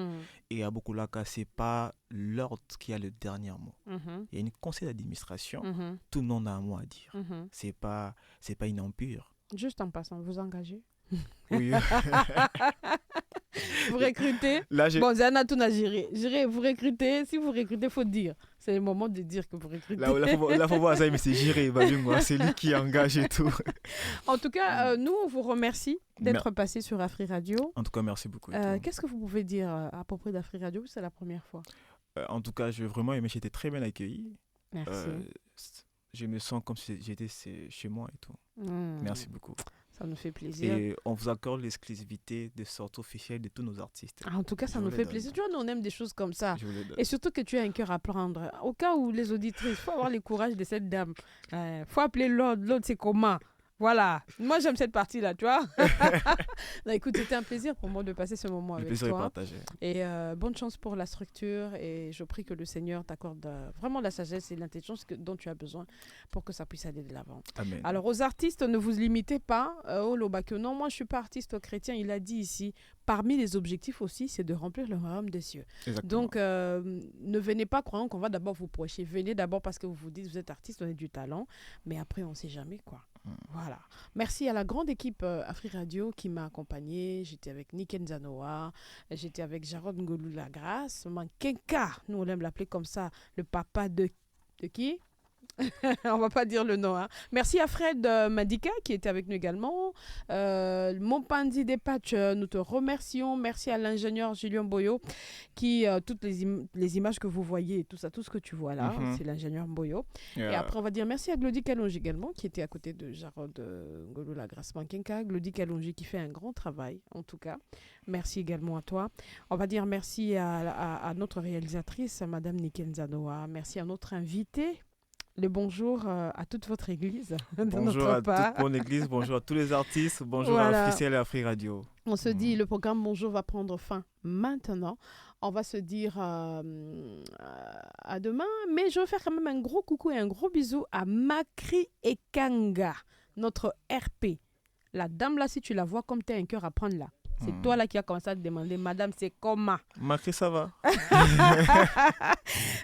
Et à Bokulaka, c'est pas l'ordre qui a le dernier mot. Il y a une conseil d'administration, tout le monde a un mot à dire. C'est pas une empire. Juste en passant, vous engagez? Oui. Vous recrutez. Bon, Zana, tout n'a géré. Vous recrutez. Si vous recrutez, il faut dire. C'est le moment de dire que vous recrutez. Là, faut voir ça, mais c'est géré. C'est lui qui engage et tout. En tout cas, nous, on vous remercie d'être passé sur Afri Radio. En tout cas, merci beaucoup. Qu'est-ce que vous pouvez dire à propos d'Afri Radio? C'est la première fois. En tout cas, j'ai vraiment aimé. J'étais très bien accueilli. Merci. Je me sens comme si j'étais chez moi et tout. Merci beaucoup. Ça nous fait plaisir. Et on vous accorde l'exclusivité de sortie officielle de tous nos artistes. En tout cas, ça nous fait plaisir. Tu vois, nous, on aime des choses comme ça. Et surtout que tu as un cœur à prendre. Au cas où les auditrices, il faut avoir le courage de cette dame. Il faut appeler l'autre. L'autre, c'est comment? Voilà. Moi, j'aime cette partie-là, tu vois. Non, écoute, c'était un plaisir pour moi de passer ce moment avec toi. Le plaisir est partagé. Et bonne chance pour la structure. Et je prie que le Seigneur t'accorde vraiment la sagesse et l'intelligence dont tu as besoin pour que ça puisse aller de l'avant. Amen. Alors, aux artistes, ne vous limitez pas. Oh, Lobakio, non, moi, je ne suis pas artiste chrétien. Il a dit ici, parmi les objectifs aussi, c'est de remplir le royaume des cieux. Exactement. Donc, ne venez pas croyant qu'on va d'abord vous prêcher. Venez d'abord parce que vous vous dites, vous êtes artiste, on a du talent. Mais après, on ne sait jamais quoi. Voilà. Merci à la grande équipe Afri Radio qui m'a accompagnée. J'étais avec Niken Zanoa, j'étais avec Jarod Ngolou Lagrasse, Mankenka, nous on aime l'appeler comme ça, le papa de qui? On va pas dire le nom. Hein. Merci à Fred Madika qui était avec nous également. Mon Pandi Despatch, nous te remercions. Merci à l'ingénieur Julien Boyo qui, toutes les images que vous voyez, tout ça, tout ce que tu vois là, c'est l'ingénieur Boyo. Et après, on va dire merci à Glody Kalonji également qui était à côté de Jarod Ngolou Lagrasse Mankenka. Glody Kalonji qui fait un grand travail en tout cas. Merci également à toi. On va dire merci à notre réalisatrice, Madame Niken Zanoa. Merci à notre invité. Le bonjour à toute votre église. Bonjour à toute mon église, bonjour à tous les artistes, bonjour à l'officiel Afri Radio. On se dit, le programme Bonjour va prendre fin maintenant. On va se dire à demain, mais je vais faire quand même un gros coucou et un gros bisou à Makri Ekanga, notre RP. La dame là, si tu la vois comme tu as un cœur à prendre là. C'est toi là qui as commencé à te demander, madame, c'est comment? Makri, ça va.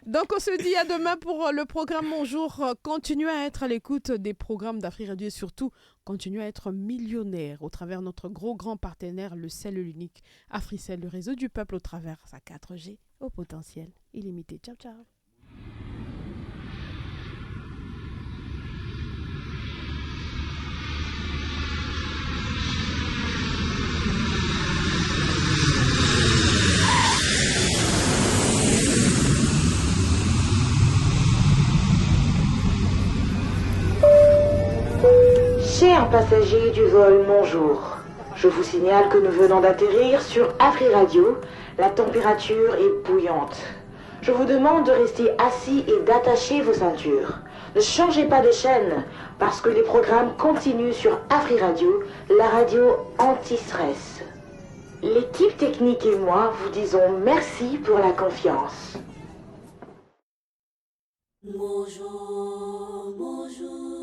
Donc, on se dit à demain pour le programme Bonjour. Continuez à être à l'écoute des programmes d'Afri Radio et surtout, continuez à être millionnaire au travers de notre grand partenaire, le seul et l'unique Africell, le réseau du peuple au travers sa 4G au potentiel illimité. Ciao, ciao. Chers passagers du vol Bonjour, je vous signale que nous venons d'atterrir sur Afri Radio. La température est bouillante. Je vous demande de rester assis et d'attacher vos ceintures. Ne changez pas de chaîne parce que les programmes continuent sur Afri Radio, la radio anti-stress. L'équipe technique et moi vous disons merci pour la confiance. Bonjour, bonjour.